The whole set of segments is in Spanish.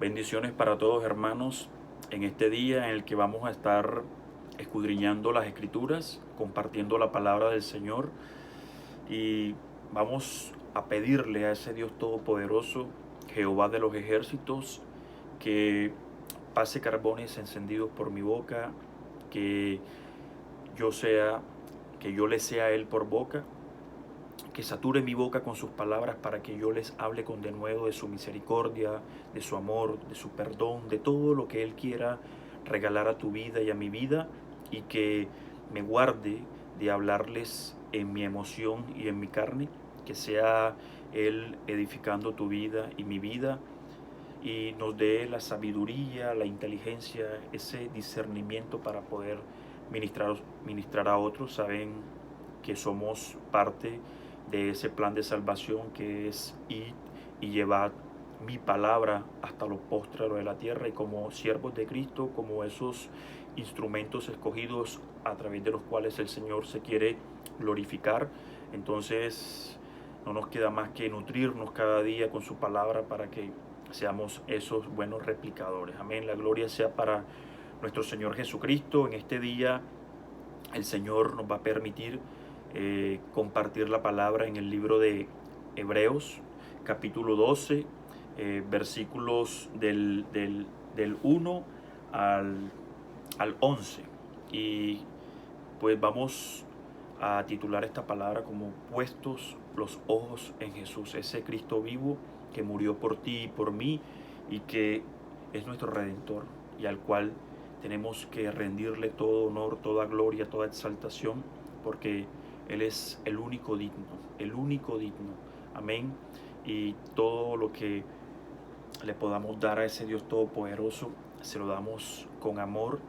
Bendiciones para todos, hermanos, en este día en el que vamos a estar escudriñando las Escrituras, compartiendo la palabra del Señor, y vamos a pedirle a ese Dios todopoderoso, Jehová de los ejércitos, que pase carbones encendidos por mi boca, que yo sea, que yo le sea a Él por boca, que sature mi boca con sus palabras para que yo les hable con denuedo de su misericordia, de su amor, de su perdón, de todo lo que Él quiera regalar a tu vida y a mi vida, y que me guarde de hablarles en mi emoción y en mi carne, que sea Él edificando tu vida y mi vida, y nos dé la sabiduría, la inteligencia, ese discernimiento para poder ministrar a otros. Saben que somos parte de ese plan de salvación que es ir y llevar mi palabra hasta los postreros de la tierra, y como siervos de Cristo, como esos instrumentos escogidos a través de los cuales el Señor se quiere glorificar. Entonces no nos queda más que nutrirnos cada día con su palabra para que seamos esos buenos replicadores. Amén. La gloria sea para nuestro Señor Jesucristo. En este día el Señor nos va a permitir compartir la palabra en el libro de Hebreos, capítulo 12, versículos del 1 al 11. Y pues vamos a titular esta palabra como puestos los ojos en Jesús, ese Cristo vivo que murió por ti y por mí, y que es nuestro Redentor, y al cual tenemos que rendirle todo honor, toda gloria, toda exaltación, porque Él es el único digno, el único digno. Amén. Y todo lo que le podamos dar a ese Dios todopoderoso, se lo damos con amor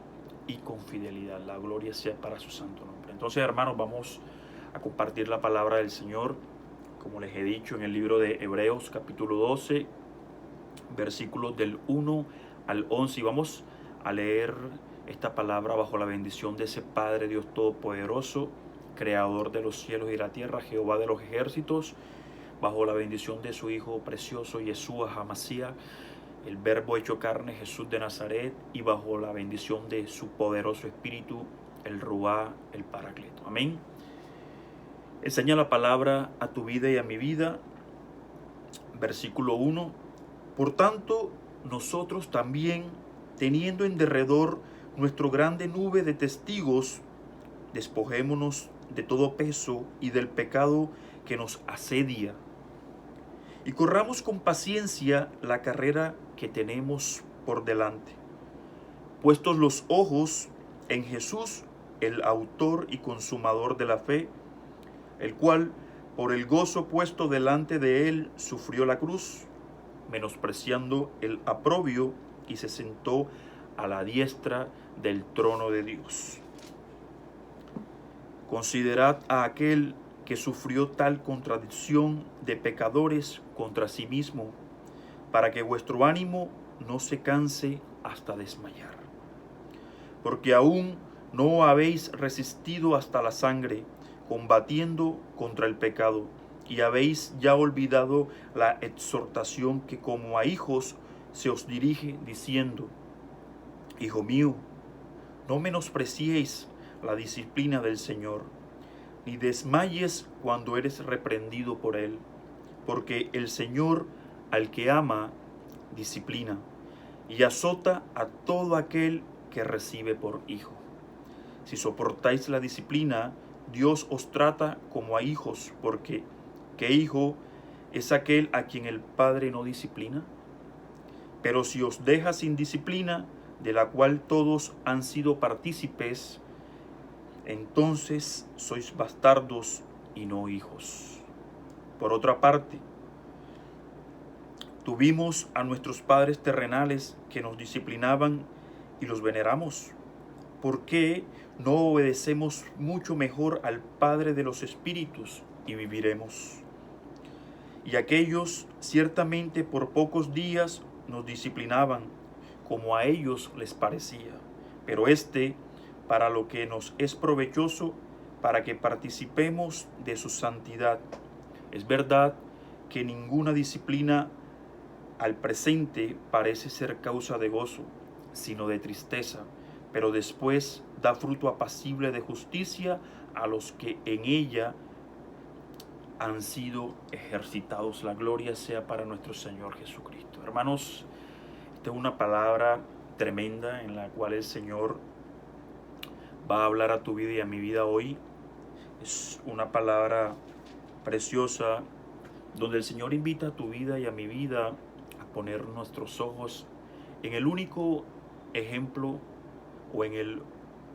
y con fidelidad. La gloria sea para su santo nombre. Entonces, hermanos, vamos a compartir la palabra del Señor, como les he dicho, en el libro de Hebreos, capítulo 12, versículos del 1 al 11. Y vamos a leer esta palabra bajo la bendición de ese Padre Dios todopoderoso, creador de los cielos y la tierra, Jehová de los ejércitos, bajo la bendición de su Hijo precioso, Yeshua HaMashiach, el Verbo hecho carne, Jesús de Nazaret, y bajo la bendición de su poderoso Espíritu, el Ruá, el Paracleto. Amén. Enseña la palabra a tu vida y a mi vida. Versículo 1. Por tanto, nosotros también, teniendo en derredor nuestra grande nube de testigos, despojémonos de todo peso y del pecado que nos asedia, y corramos con paciencia la carrera que tenemos por delante, puestos los ojos en Jesús, el autor y consumador de la fe, el cual, por el gozo puesto delante de él, sufrió la cruz, menospreciando el oprobio, y se sentó a la diestra del trono de Dios. Considerad a aquel que sufrió tal contradicción de pecadores contra sí mismo, para que vuestro ánimo no se canse hasta desmayar. Porque aún no habéis resistido hasta la sangre, combatiendo contra el pecado, y habéis ya olvidado la exhortación que como a hijos se os dirige, diciendo: Hijo mío, no menospreciéis la disciplina del Señor, ni desmayes cuando eres reprendido por Él, porque el Señor al que ama disciplina, y azota a todo aquel que recibe por hijo. Si soportáis la disciplina, Dios os trata como a hijos, porque ¿qué hijo es aquel a quien el Padre no disciplina? Pero si os deja sin disciplina, de la cual todos han sido partícipes, entonces sois bastardos y no hijos. Por otra parte, tuvimos a nuestros padres terrenales que nos disciplinaban y los veneramos. ¿Por qué no obedecemos mucho mejor al Padre de los Espíritus y viviremos? Y aquellos ciertamente por pocos días nos disciplinaban, como a ellos les parecía, pero para lo que nos es provechoso, para que participemos de su santidad. Es verdad que ninguna disciplina al presente parece ser causa de gozo, sino de tristeza, pero después da fruto apacible de justicia a los que en ella han sido ejercitados. La gloria sea para nuestro Señor Jesucristo. Hermanos, esta es una palabra tremenda en la cual el Señor va a hablar a tu vida y a mi vida hoy. Es una palabra preciosa donde el Señor invita a tu vida y a mi vida a poner nuestros ojos en el único ejemplo o en el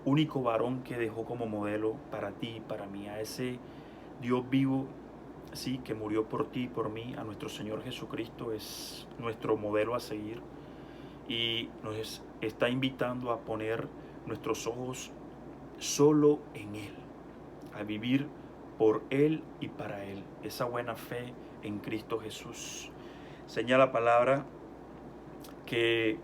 único varón que dejó como modelo para ti y para mí, a ese Dios vivo, sí, que murió por ti y por mí. A nuestro Señor Jesucristo es nuestro modelo a seguir y nos está invitando a poner nuestros ojos solo en Él, a vivir por Él y para Él, esa buena fe en Cristo Jesús. Señala la palabra que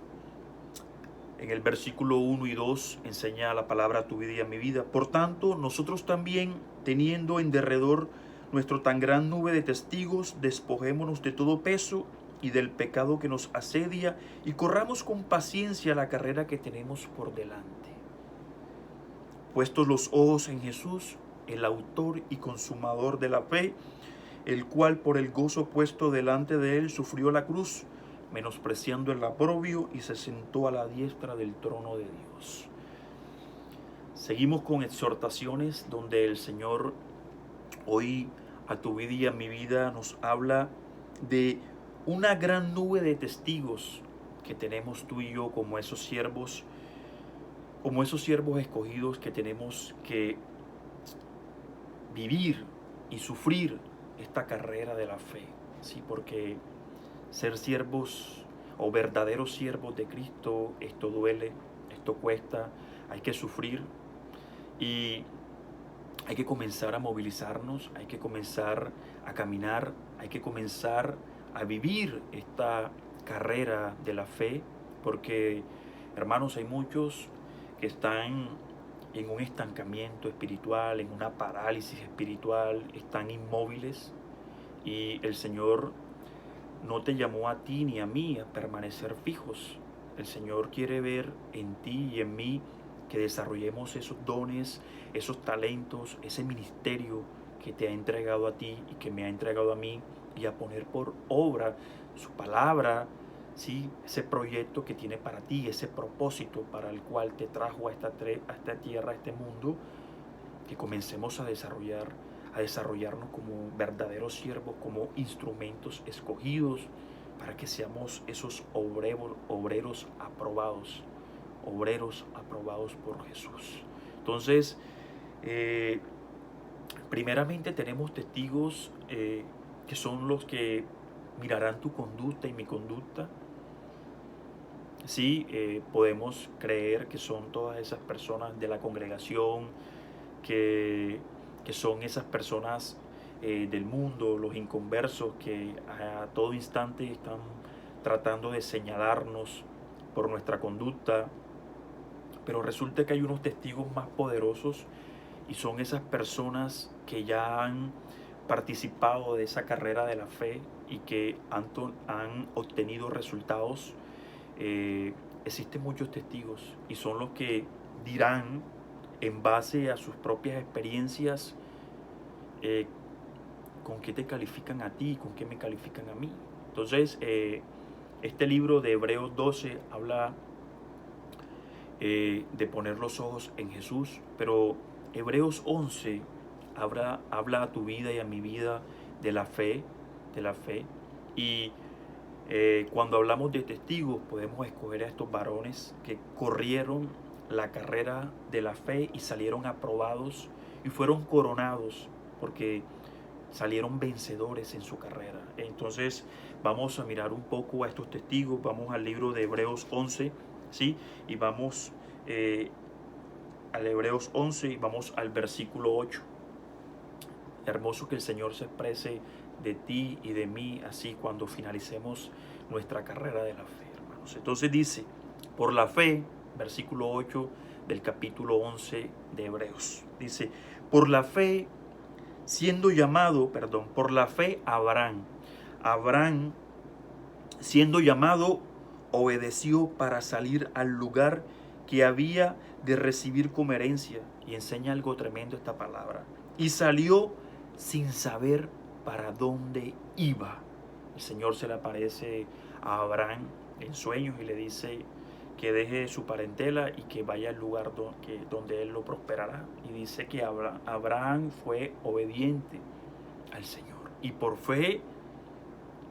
en el versículo 1 y 2 enseña la palabra a tu vida y a mi vida. Por tanto, nosotros también, teniendo en derredor nuestro tan gran nube de testigos, despojémonos de todo peso y del pecado que nos asedia y corramos con paciencia la carrera que tenemos por delante. Puestos los ojos en Jesús, el autor y consumador de la fe, el cual por el gozo puesto delante de él sufrió la cruz, menospreciando el oprobio, y se sentó a la diestra del trono de Dios. Seguimos con exhortaciones donde el Señor hoy a tu vida y a mi vida nos habla de una gran nube de testigos que tenemos tú y yo como esos siervos escogidos que tenemos que vivir y sufrir esta carrera de la fe, ¿sí? Porque ser siervos o verdaderos siervos de Cristo, esto duele, esto cuesta, hay que sufrir y hay que comenzar a movilizarnos, hay que comenzar a caminar, hay que comenzar a vivir esta carrera de la fe, porque, hermanos, hay muchos que están en un estancamiento espiritual, en una parálisis espiritual, están inmóviles y el Señor no te llamó a ti ni a mí a permanecer fijos. El Señor quiere ver en ti y en mí que desarrollemos esos dones, esos talentos, ese ministerio que te ha entregado a ti y que me ha entregado a mí, y a poner por obra su palabra, ¿sí? Ese proyecto que tiene para ti, ese propósito para el cual te trajo a esta tierra, a este mundo, que comencemos a desarrollarnos como verdaderos siervos, como instrumentos escogidos, para que seamos esos obreros aprobados por Jesús. Entonces, primeramente tenemos testigos que son los que mirarán tu conducta y mi conducta. Sí, podemos creer que son todas esas personas de la congregación, que son esas personas del mundo, los inconversos, que a todo instante están tratando de señalarnos por nuestra conducta. Pero resulta que hay unos testigos más poderosos y son esas personas que ya han participado de esa carrera de la fe y que han obtenido resultados. Existen muchos testigos y son los que dirán en base a sus propias experiencias con qué te califican a ti, con qué me califican a mí. Entonces, este libro de Hebreos 12 habla de poner los ojos en Jesús, pero Hebreos 11 habla a tu vida y a mi vida de la fe, y cuando hablamos de testigos podemos escoger a estos varones que corrieron la carrera de la fe y salieron aprobados y fueron coronados porque salieron vencedores en su carrera. Entonces vamos a mirar un poco a estos testigos. Vamos al libro de Hebreos 11, ¿sí? Y vamos al Hebreos 11 y vamos al versículo 8. Hermoso que el Señor se exprese de ti y de mí así cuando finalicemos nuestra carrera de la fe, hermanos. Entonces dice, por la fe, versículo 8 del capítulo 11 de Hebreos, dice, por la fe, por la fe Abraham, siendo llamado, obedeció para salir al lugar que había de recibir como herencia. Y enseña algo tremendo esta palabra. Y salió sin saber para dónde iba. El Señor se le aparece a Abraham en sueños y le dice que deje su parentela y que vaya al lugar donde Él lo prosperará. Y dice que Abraham fue obediente al Señor. Y por fe,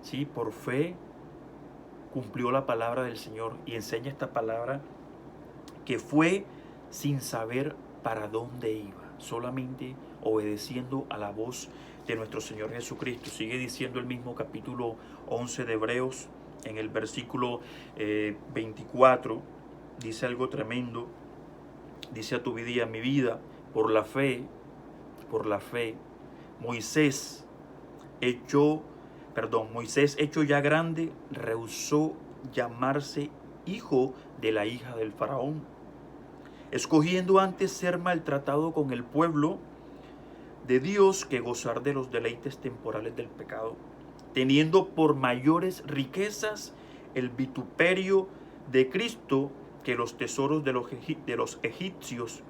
sí, por fe cumplió la palabra del Señor. Y enseña esta palabra que fue sin saber para dónde iba, solamente obedeciendo a la voz de nuestro Señor Jesucristo. Sigue diciendo el mismo capítulo 11 de Hebreos, en el versículo 24, dice algo tremendo. Dice a tu vida y a mi vida, por la fe, Moisés hecho ya grande, rehusó llamarse hijo de la hija del faraón, escogiendo antes ser maltratado con el pueblo de Dios que gozar de los deleites temporales del pecado, teniendo por mayores riquezas el vituperio de Cristo que los tesoros de los egipcios,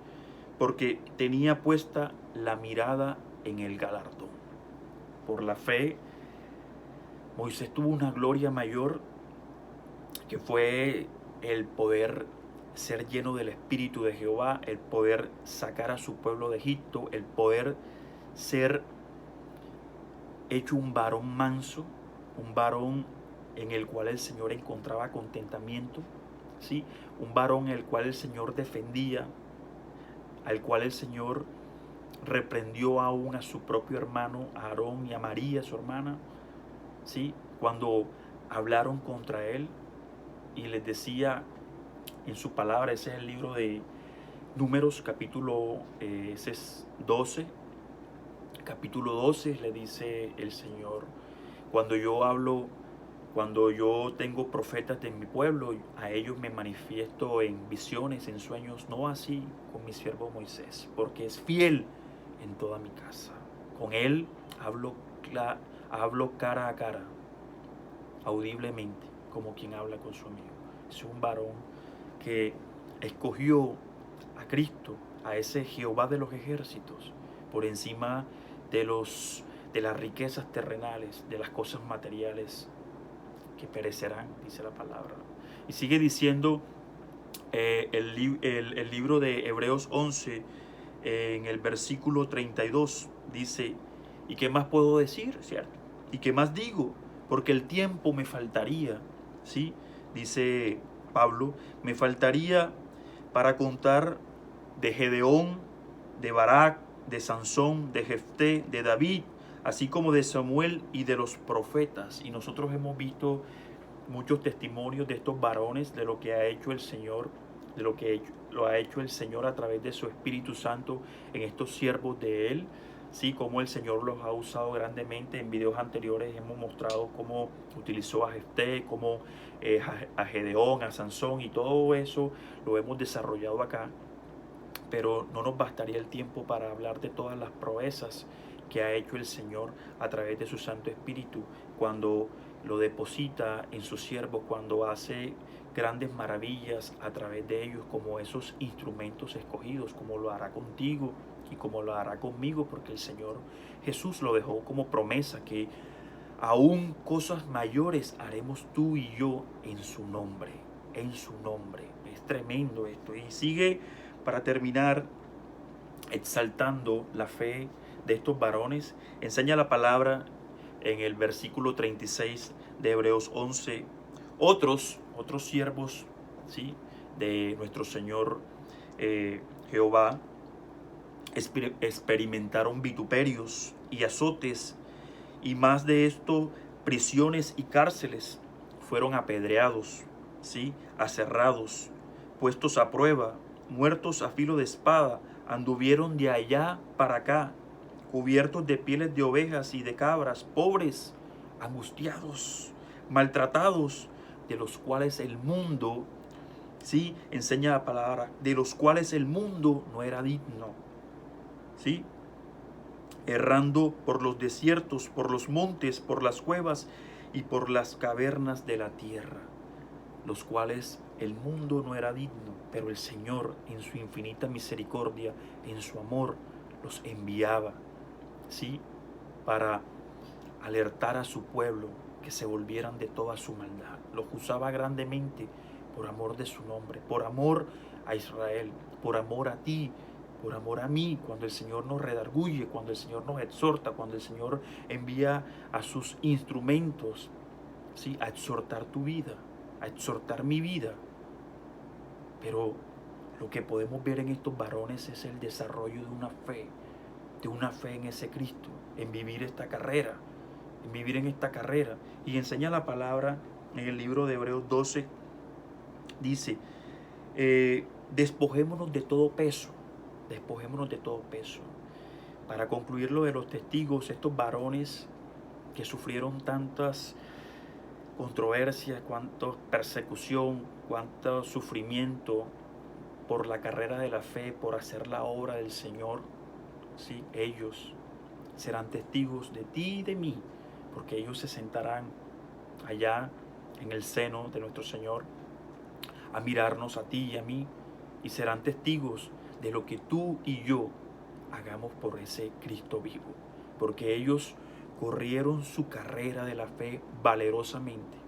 porque tenía puesta la mirada en el galardón. Por la fe, Moisés tuvo una gloria mayor, que fue el poder ser lleno del Espíritu de Jehová, el poder sacar a su pueblo de Egipto, el poder ser hecho un varón manso, un varón en el cual el Señor encontraba contentamiento, ¿sí? Un varón en el cual el Señor defendía, al cual el Señor reprendió aún a su propio hermano Aarón y a María, su hermana, ¿sí? Cuando hablaron contra él y les decía en su palabra. Ese es el libro de Números, capítulo 12. Capítulo 12 le dice el Señor: cuando yo tengo profetas de mi pueblo, a ellos me manifiesto en visiones, en sueños, no así con mi siervo Moisés, porque es fiel en toda mi casa. Con él hablo cara a cara, audiblemente, como quien habla con su amigo. Es un varón que escogió a Cristo, a ese Jehová de los ejércitos, por encima de las riquezas terrenales, de las cosas materiales que perecerán, dice la palabra. Y sigue diciendo el libro de Hebreos 11, en el versículo 32, dice: ¿y qué más puedo decir? ¿Cierto? ¿Y qué más digo? Porque el tiempo me faltaría, ¿sí? Dice Pablo, me faltaría para contar de Gedeón, de Barak, de Sansón, de Jefté, de David, así como de Samuel y de los profetas. Y nosotros hemos visto muchos testimonios de estos varones, de lo que ha hecho el Señor, de lo que lo ha hecho el Señor a través de su Espíritu Santo en estos siervos de Él. Sí, como el Señor los ha usado grandemente. En videos anteriores hemos mostrado cómo utilizó a Jefté, cómo a Gedeón, a Sansón, y todo eso lo hemos desarrollado acá. Pero no nos bastaría el tiempo para hablar de todas las proezas que ha hecho el Señor a través de su Santo Espíritu, cuando lo deposita en sus siervos, cuando hace grandes maravillas a través de ellos, como esos instrumentos escogidos, como lo hará contigo y como lo hará conmigo, porque el Señor Jesús lo dejó como promesa, que aún cosas mayores haremos tú y yo en su nombre, en su nombre. Es tremendo esto. Y sigue, para terminar, exaltando la fe de estos varones. Enseña la palabra en el versículo 36 de Hebreos 11. Otros siervos, ¿sí?, de nuestro Señor Jehová experimentaron vituperios y azotes, y más de esto, prisiones y cárceles. Fueron apedreados, ¿sí?, aserrados, puestos a prueba, muertos a filo de espada. Anduvieron de allá para acá, cubiertos de pieles de ovejas y de cabras, pobres, angustiados, maltratados, de los cuales el mundo, ¿sí?, enseña la palabra, de los cuales el mundo no era digno, ¿sí?, errando por los desiertos, por los montes, por las cuevas y por las cavernas de la tierra, los cuales el mundo no era digno, pero el Señor en su infinita misericordia, en su amor, los enviaba, ¿sí? Para alertar a su pueblo que se volvieran de toda su maldad. Los usaba grandemente por amor de su nombre, por amor a Israel, por amor a ti, por amor a mí, cuando el Señor nos redarguye, cuando el Señor nos exhorta, cuando el Señor envía a sus instrumentos, ¿sí? A exhortar tu vida, a exhortar mi vida. Pero lo que podemos ver en estos varones es el desarrollo de una fe en ese Cristo, en vivir esta carrera, en vivir en esta carrera. Y enseña la palabra en el libro de Hebreos 12, dice, despojémonos de todo peso, despojémonos de todo peso. Para concluir lo de los testigos, estos varones que sufrieron tantas controversias, cuánta persecución, cuánto sufrimiento por la carrera de la fe, por hacer la obra del Señor, ¿sí? Ellos serán testigos de ti y de mí, porque ellos se sentarán allá en el seno de nuestro Señor a mirarnos a ti y a mí, y serán testigos de lo que tú y yo hagamos por ese Cristo vivo, porque ellos corrieron su carrera de la fe valerosamente,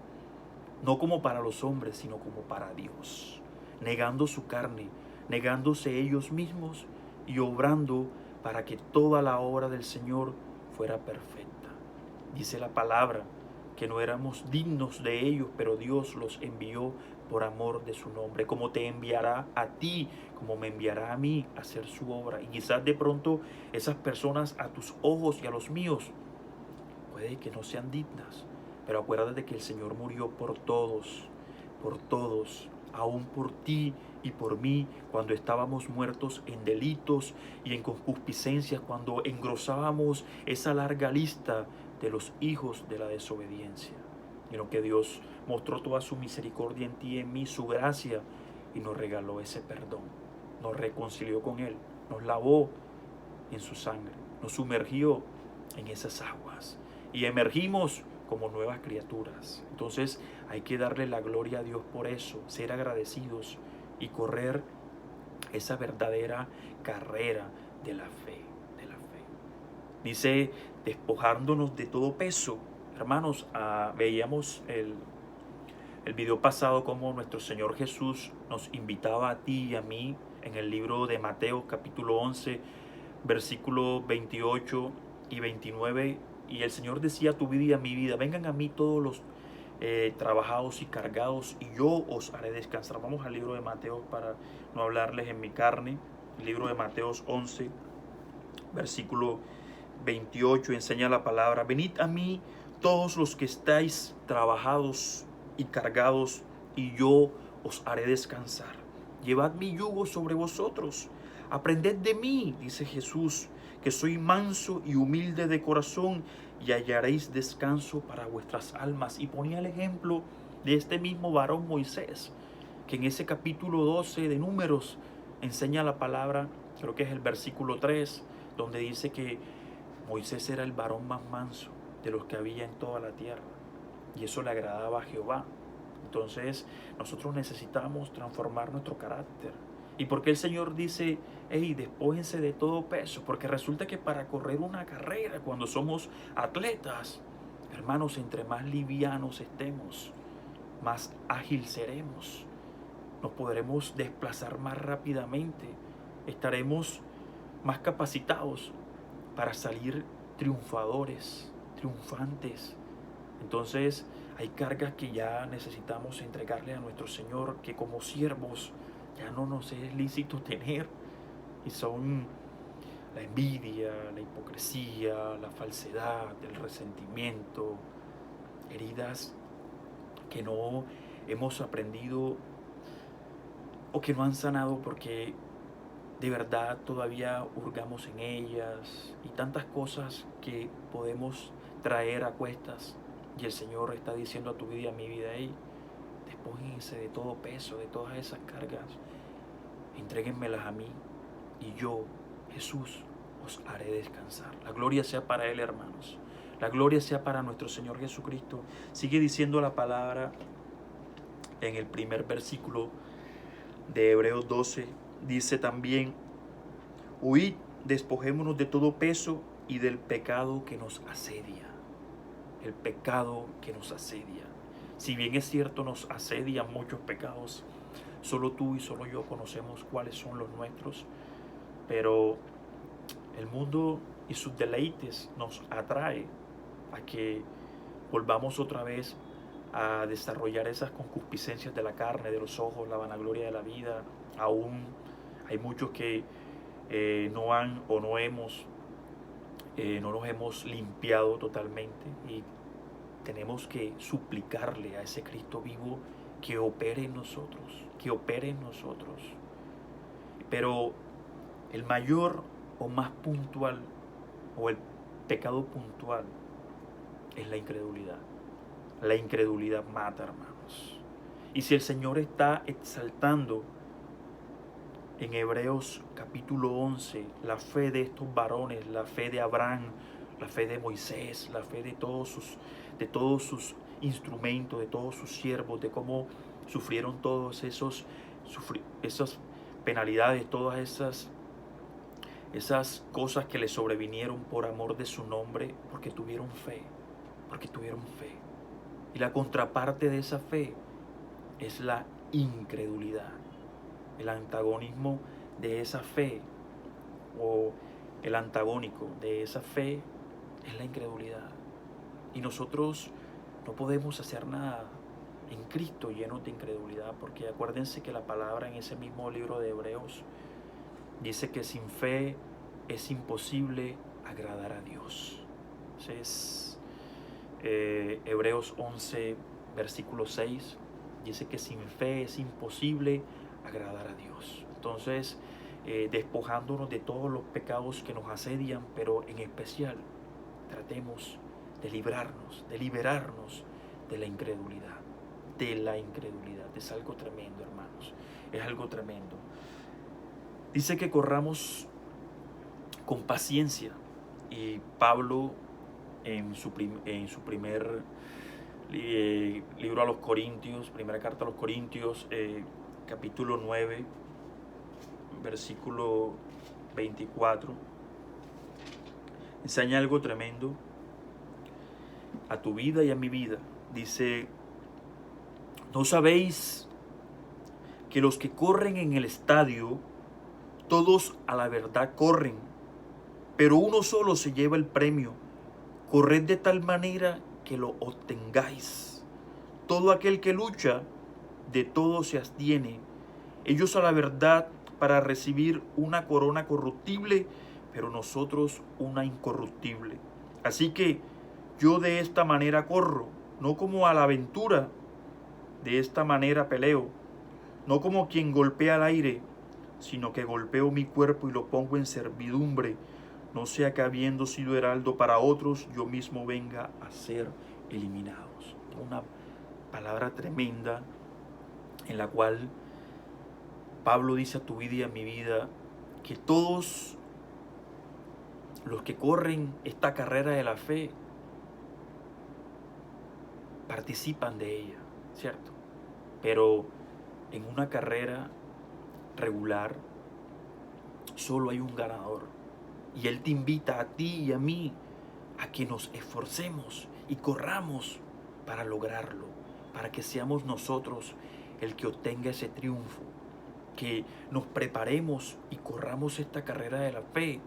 no como para los hombres, sino como para Dios, negando su carne, negándose ellos mismos y obrando para que toda la obra del Señor fuera perfecta. Dice la palabra que no éramos dignos de ellos, pero Dios los envió por amor de su nombre, como te enviará a ti, como me enviará a mí a hacer su obra. Y quizás de pronto esas personas a tus ojos y a los míos puede que no sean dignas, pero acuérdate de que el Señor murió por todos, aún por ti y por mí, cuando estábamos muertos en delitos y en concupiscencias, cuando engrosábamos esa larga lista de los hijos de la desobediencia. Y en lo que Dios mostró toda su misericordia en ti y en mí, su gracia, y nos regaló ese perdón, nos reconcilió con Él, nos lavó en su sangre, nos sumergió en esas aguas y emergimos como nuevas criaturas. Entonces hay que darle la gloria a Dios por eso, ser agradecidos y correr esa verdadera carrera de la fe, Dice, despojándonos de todo peso. Hermanos, veíamos el video pasado como nuestro Señor Jesús nos invitaba a ti y a mí en el libro de Mateo capítulo 11, versículos 28 y 29, y el Señor decía a tu vida y a mi vida, vengan a mí todos los trabajados y cargados y yo os haré descansar. Vamos al libro de Mateo para no hablarles en mi carne. El libro de Mateo 11, versículo 28, enseña la palabra, venid a mí todos los que estáis trabajados y cargados y yo os haré descansar. Llevad mi yugo sobre vosotros, aprended de mí, dice Jesús, que soy manso y humilde de corazón, y hallaréis descanso para vuestras almas. Y ponía el ejemplo de este mismo varón Moisés, que en ese capítulo 12 de Números enseña la palabra, creo que es el versículo 3, donde dice que Moisés era el varón más manso de los que había en toda la tierra, y eso le agradaba a Jehová. Entonces nosotros necesitamos transformar nuestro carácter. ¿Y por qué el Señor dice, hey, despójense de todo peso? Porque resulta que para correr una carrera, cuando somos atletas, hermanos, entre más livianos estemos, más ágil seremos. Nos podremos desplazar más rápidamente. Estaremos más capacitados para salir triunfadores, triunfantes. Entonces hay cargas que ya necesitamos entregarle a nuestro Señor, que como siervos ya no nos es lícito tener, y son la envidia, la hipocresía, la falsedad, el resentimiento, heridas que no hemos aprendido o que no han sanado porque de verdad todavía hurgamos en ellas, y tantas cosas que podemos traer a cuestas. Y el Señor está diciendo a tu vida y a mi vida, hey, despójense de todo peso, de todas esas cargas, entréguenmelas a mí y yo, Jesús, os haré descansar. La gloria sea para Él, hermanos. La gloria sea para nuestro Señor Jesucristo. Sigue diciendo la palabra en el primer versículo de Hebreos 12. Dice también: huid, despojémonos de todo peso y del pecado que nos asedia. El pecado que nos asedia. Si bien es cierto, nos asedian muchos pecados, solo tú y solo yo conocemos cuáles son los nuestros, pero el mundo y sus deleites nos atrae a que volvamos otra vez a desarrollar esas concupiscencias de la carne, de los ojos, la vanagloria de la vida. Aún hay muchos que no han o no nos hemos limpiado totalmente, y tenemos que suplicarle a ese Cristo vivo que opere en nosotros, que opere en nosotros. Pero el mayor o más puntual, o el pecado puntual, es la incredulidad. La incredulidad mata, hermanos. Y si el Señor está exaltando en Hebreos capítulo 11 la fe de estos varones, la fe de Abraham, la fe de Moisés, la fe de todos sus instrumentos, de todos sus siervos, de cómo sufrieron todos esas penalidades, todas esas cosas que les sobrevinieron por amor de su nombre, porque tuvieron fe, Y la contraparte de esa fe es la incredulidad. El antagonismo de esa fe, o el antagónico de esa fe, es la incredulidad. Y nosotros no podemos hacer nada en Cristo llenos de incredulidad, porque acuérdense que la palabra en ese mismo libro de Hebreos dice que sin fe es imposible agradar a Dios. Entonces, Hebreos 11, versículo 6, dice que sin fe es imposible agradar a Dios. Entonces, despojándonos de todos los pecados que nos asedian, pero en especial tratemos de liberarnos de la incredulidad. Es algo tremendo, hermanos. Es algo tremendo. Dice que corramos con paciencia. Y Pablo, en su primer libro a los Corintios, primera carta a los Corintios, capítulo 9, versículo 24, enseña algo tremendo a tu vida y a mi vida. Dice: ¿no sabéis que los que corren en el estadio, todos a la verdad corren, pero uno solo se lleva el premio? Corred de tal manera que lo obtengáis. Todo aquel que lucha, de todo se abstiene. Ellos a la verdad para recibir una corona corruptible, pero nosotros una incorruptible. Así que yo de esta manera corro, no como a la aventura, de esta manera peleo, no como quien golpea al aire, sino que golpeo mi cuerpo y lo pongo en servidumbre, no sea que habiendo sido heraldo para otros, yo mismo venga a ser eliminados. Una palabra tremenda en la cual Pablo dice a tu vida y a mi vida que todos los que corren esta carrera de la fe participan de ella, ¿cierto? Pero en una carrera regular solo hay un ganador, y Él te invita a ti y a mí a que nos esforcemos y corramos para lograrlo, para que seamos nosotros el que obtenga ese triunfo, que nos preparemos y corramos esta carrera de la fe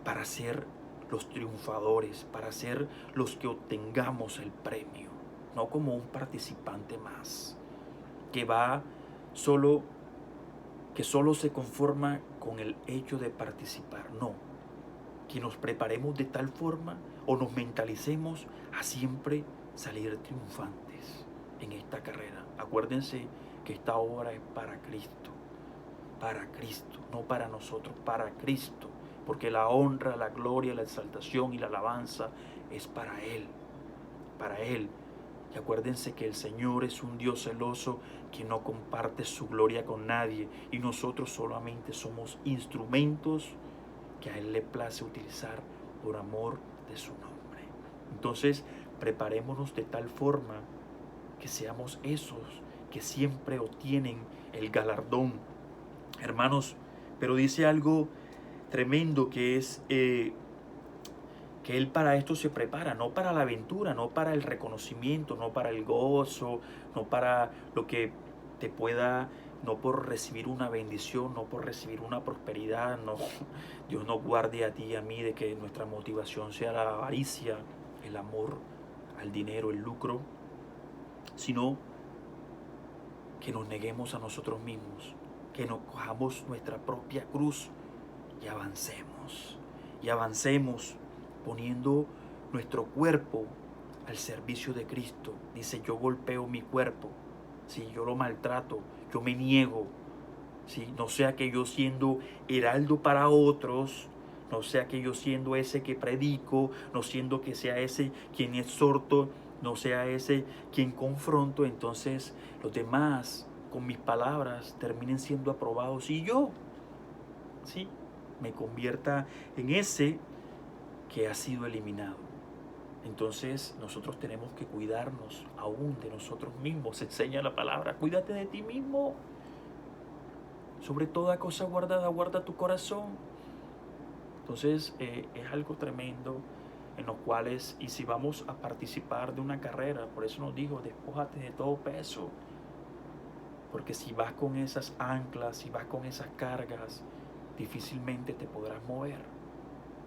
para ser los triunfadores, para ser los que obtengamos el premio, no como un participante más que solo se conforma con el hecho de participar. No, que nos preparemos de tal forma o nos mentalicemos a siempre salir triunfantes en esta carrera. Acuérdense que esta obra es para Cristo, no para nosotros, para Cristo, porque la honra, la gloria, la exaltación y la alabanza es para Él, para Él. Y acuérdense que el Señor es un Dios celoso que no comparte su gloria con nadie, y nosotros solamente somos instrumentos que a Él le place utilizar por amor de su nombre. Entonces, preparémonos de tal forma que seamos esos que siempre obtienen el galardón. Hermanos, pero dice algo tremendo que es que Él para esto se prepara, no para la aventura, no para el reconocimiento, no para el gozo, no para lo que te pueda, no por recibir una bendición, no por recibir una prosperidad, no. Dios nos guarde a ti y a mí de que nuestra motivación sea la avaricia, el amor al dinero, el lucro, sino que nos neguemos a nosotros mismos, que nos cojamos nuestra propia cruz y avancemos poniendo nuestro cuerpo al servicio de Cristo. Dice, yo golpeo mi cuerpo, si yo lo maltrato, yo me niego, ¿sí? No sea que yo siendo heraldo para otros, no sea que yo siendo ese que predico, no siendo que sea ese quien exhorto, no sea ese quien confronto, entonces los demás con mis palabras terminen siendo aprobados y yo, ¿sí?, me convierta en ese que ha sido eliminado. Entonces nosotros tenemos que cuidarnos aún de nosotros mismos. Enseña la palabra, cuídate de ti mismo. Sobre toda cosa guardada, guarda tu corazón. Entonces es algo tremendo en los cuales, y si vamos a participar de una carrera, por eso nos dijo, despójate de todo peso. Porque si vas con esas anclas, si vas con esas cargas, difícilmente te podrás mover.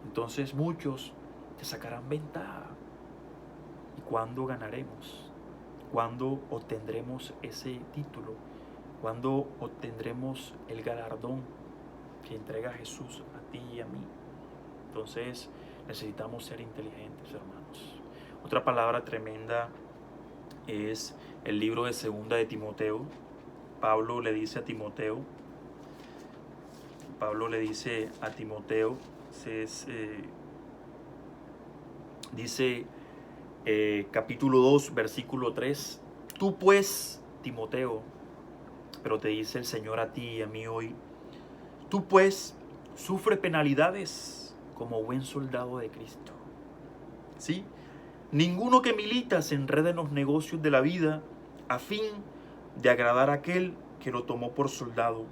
Entonces muchos te sacarán ventaja. ¿Y cuándo ganaremos? ¿Cuándo obtendremos ese título? ¿Cuándo obtendremos el galardón que entrega Jesús a ti y a mí? Entonces necesitamos ser inteligentes, hermanos. Otra palabra tremenda es el libro de Segunda de Timoteo. Pablo le dice a Timoteo, dice capítulo 2, versículo 3, tú pues, Timoteo, pero te dice el Señor a ti y a mí hoy, tú pues sufre penalidades como buen soldado de Cristo. ¿Sí? Ninguno que milita se enreda en los negocios de la vida a fin de agradar a aquel que lo tomó por soldado.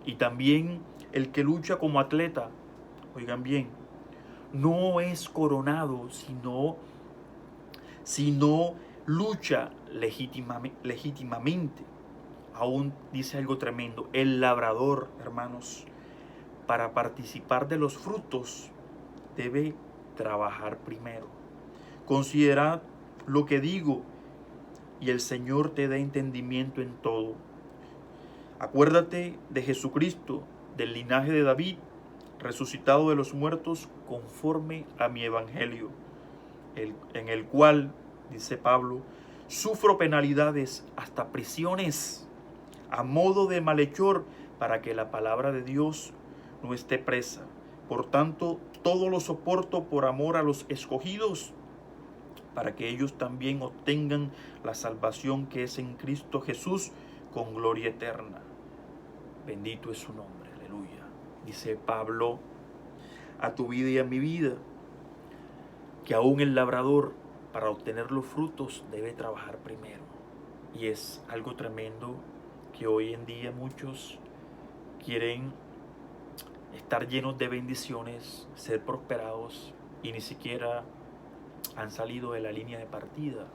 Y también el que lucha como atleta, oigan bien, no es coronado, sino lucha legítimamente. Aún dice algo tremendo, el labrador, hermanos, para participar de los frutos debe trabajar primero. Considerad lo que digo y el Señor te dé entendimiento en todo. Acuérdate de Jesucristo, del linaje de David, resucitado de los muertos conforme a mi evangelio, en el cual, dice Pablo, sufro penalidades hasta prisiones a modo de malhechor para que la palabra de Dios no esté presa. Por tanto, todo lo soporto por amor a los escogidos, para que ellos también obtengan la salvación que es en Cristo Jesús con gloria eterna. Bendito es su nombre, aleluya. Dice Pablo a tu vida y a mi vida, que aún el labrador, para obtener los frutos, debe trabajar primero. Y es algo tremendo que hoy en día muchos quieren estar llenos de bendiciones, ser prosperados, y ni siquiera han salido de la línea de partida.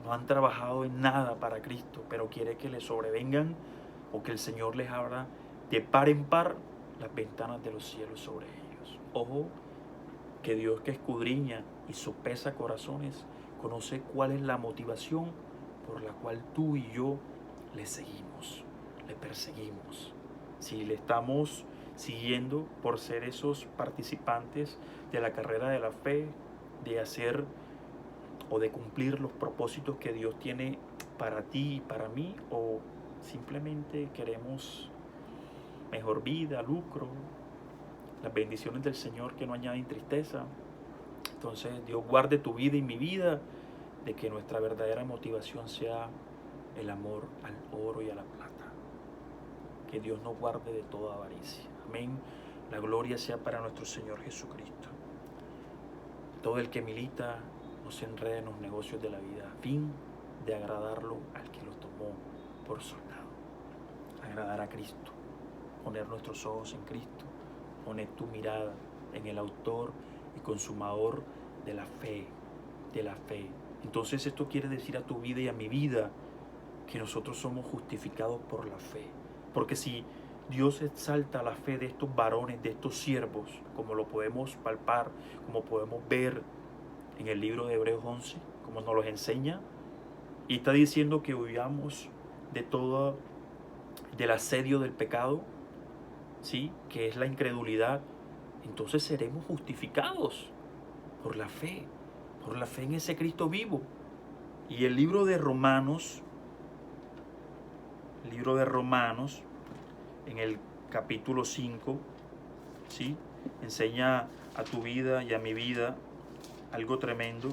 No han trabajado en nada para Cristo, pero quiere que les sobrevengan o que el Señor les abra de par en par las ventanas de los cielos sobre ellos. Ojo, que Dios, que escudriña y sopesa corazones, conoce cuál es la motivación por la cual tú y yo le seguimos, le perseguimos. Si le estamos siguiendo por ser esos participantes de la carrera de la fe, de hacer o de cumplir los propósitos que Dios tiene para ti y para mí, o simplemente queremos mejor vida, lucro, las bendiciones del Señor que no añaden tristeza. Entonces Dios guarde tu vida y mi vida de que nuestra verdadera motivación sea el amor al oro y a la plata. Que Dios nos guarde de toda avaricia. Amén. La gloria sea para nuestro Señor Jesucristo. Todo el que milita no se enrede en los negocios de la vida, a fin de agradarlo al que lo tomó por soldado. Agradar a Cristo, poner nuestros ojos en Cristo, poner tu mirada en el autor y consumador de la fe, de la fe. Entonces esto quiere decir a tu vida y a mi vida que nosotros somos justificados por la fe. Porque si Dios exalta la fe de estos varones, de estos siervos, como lo podemos palpar, como podemos ver en el libro de Hebreos 11, como nos los enseña, y está diciendo que huyamos de todo, del asedio del pecado, ¿sí? Que es la incredulidad, entonces seremos justificados por la fe en ese Cristo vivo. Y el libro de Romanos, en el capítulo 5, ¿sí? Enseña a tu vida y a mi vida algo tremendo.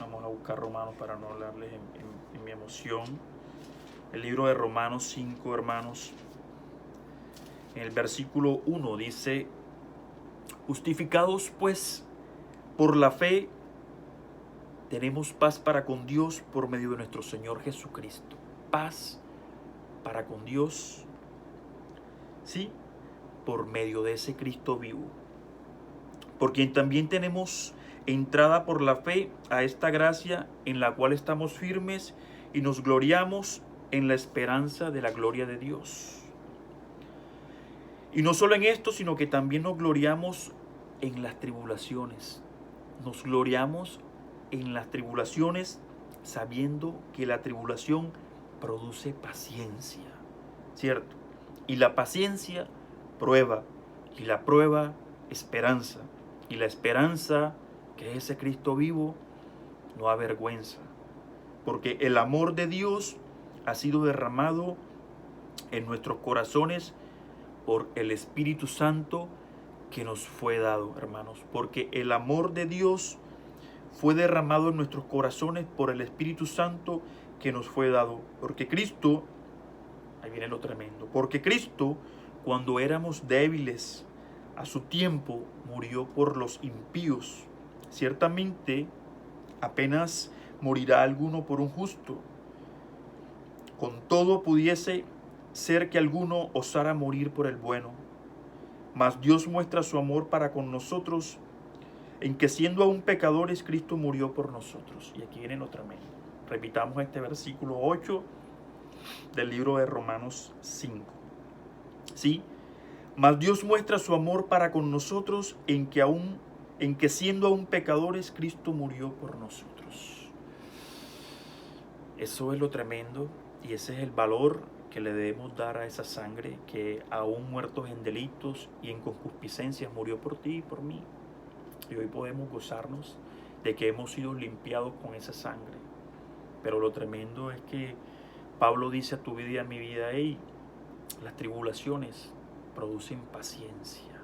Vamos a buscar Romanos para no hablarles en mi emoción. El libro de Romanos 5, hermanos, en el versículo 1 dice: justificados pues por la fe, tenemos paz para con Dios por medio de nuestro Señor Jesucristo. Paz para con Dios, ¿sí? Por medio de ese Cristo vivo. Por quien también tenemos entrada por la fe a esta gracia en la cual estamos firmes y nos gloriamos en la esperanza de la gloria de Dios. Y no solo en esto, sino que también nos gloriamos en las tribulaciones. Nos gloriamos en las tribulaciones sabiendo que la tribulación produce paciencia, ¿cierto? Y la paciencia, prueba. Y la prueba, esperanza. Y la esperanza, que es ese Cristo vivo, no avergüenza. Porque el amor de Dios ha sido derramado en nuestros corazones por el Espíritu Santo que nos fue dado, hermanos. Porque el amor de Dios fue derramado en nuestros corazones por el Espíritu Santo que nos fue dado. Porque Cristo, ahí viene lo tremendo, porque Cristo, cuando éramos débiles, a su tiempo murió por los impíos. Ciertamente, apenas morirá alguno por un justo. Con todo pudiese ser que alguno osara morir por el bueno. Mas Dios muestra su amor para con nosotros, en que siendo aún pecadores, Cristo murió por nosotros. Y aquí viene lo tremendo. Repitamos este versículo 8 del libro de Romanos 5. ¿Sí? Mas Dios muestra su amor para con nosotros, en que siendo aún pecadores, Cristo murió por nosotros. Eso es lo tremendo, y ese es el valor que le debemos dar a esa sangre que, aún muertos en delitos y en concupiscencias, murió por ti y por mí. Y hoy podemos gozarnos de que hemos sido limpiados con esa sangre. Pero lo tremendo es que Pablo dice a tu vida y a mi vida: hey, las tribulaciones producen paciencia.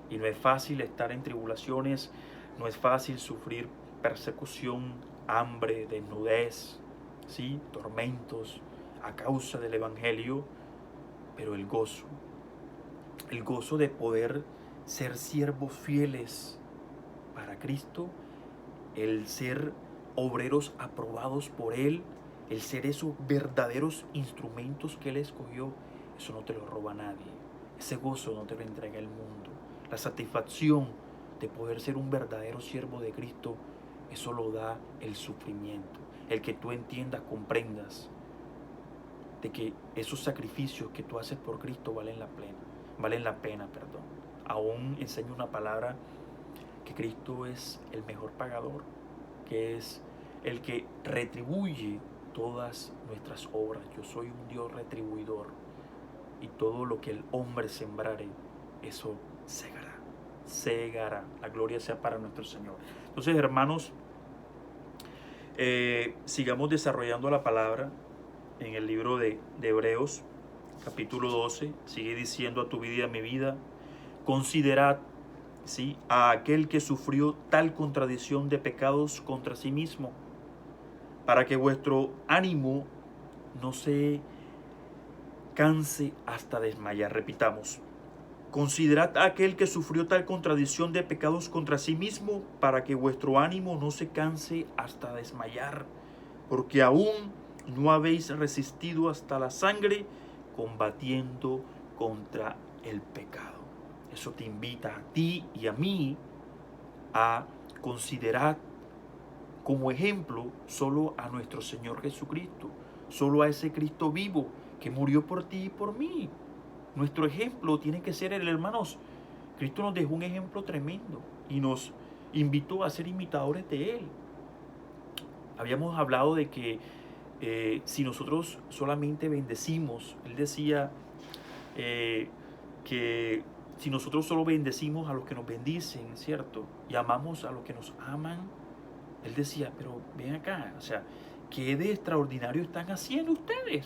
Y no es fácil estar en tribulaciones, no es fácil sufrir persecución, hambre, desnudez, ¿sí? Tormentos a causa del Evangelio, pero el gozo de poder ser siervos fieles para Cristo, el ser obreros aprobados por Él, el ser esos verdaderos instrumentos que Él escogió, eso no te lo roba nadie. Ese gozo no te lo entrega el mundo. La satisfacción de poder ser un verdadero siervo de Cristo, eso lo da el sufrimiento. El que tú entiendas, comprendas de que esos sacrificios que tú haces por Cristo valen la pena. Aún enseño una palabra, que Cristo es el mejor pagador, que es el que retribuye todas nuestras obras. Yo soy un Dios retribuidor, y todo lo que el hombre sembrare, eso segará. La gloria sea para nuestro Señor. Entonces, hermanos, sigamos desarrollando la palabra en el libro de Hebreos, capítulo 12. Sigue diciendo a tu vida y a mi vida: considerad, ¿sí?, a aquel que sufrió tal contradicción de pecados contra sí mismo, para que vuestro ánimo no se canse hasta desmayar. Repitamos: Considerad a aquel que sufrió tal contradicción de pecados contra sí mismo, para que vuestro ánimo no se canse hasta desmayar, porque aún no habéis resistido hasta la sangre, combatiendo contra el pecado. Eso te invita a ti y a mí a considerar como ejemplo solo a nuestro Señor Jesucristo, solo a ese Cristo vivo que murió por ti y por mí. Nuestro ejemplo tiene que ser el, hermanos. Cristo nos dejó un ejemplo tremendo y nos invitó a ser imitadores de Él. Habíamos hablado de que si nosotros solamente bendecimos, Él decía que si nosotros solo bendecimos a los que nos bendicen, ¿cierto? Y amamos a los que nos aman, Él decía, pero ven acá, o sea, ¿qué de extraordinario están haciendo ustedes?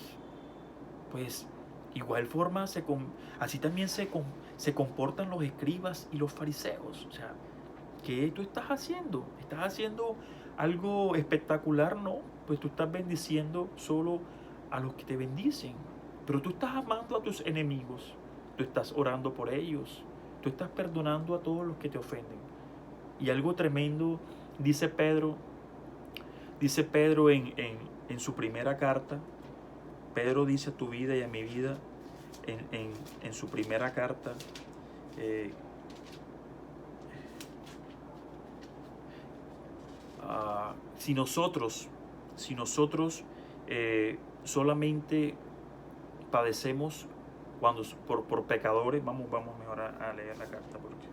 Pues igual forma, así también se comportan los escribas y los fariseos. O sea, ¿qué tú estás haciendo? ¿Estás haciendo algo espectacular? No, pues tú estás bendiciendo solo a los que te bendicen. Pero tú estás amando a tus enemigos. Tú estás orando por ellos. Tú estás perdonando a todos los que te ofenden. Y algo tremendo dice Pedro en su primera carta. Pedro dice a tu vida y a mi vida en su primera carta, si nosotros solamente padecemos por pecadores, vamos mejor a leer la carta porque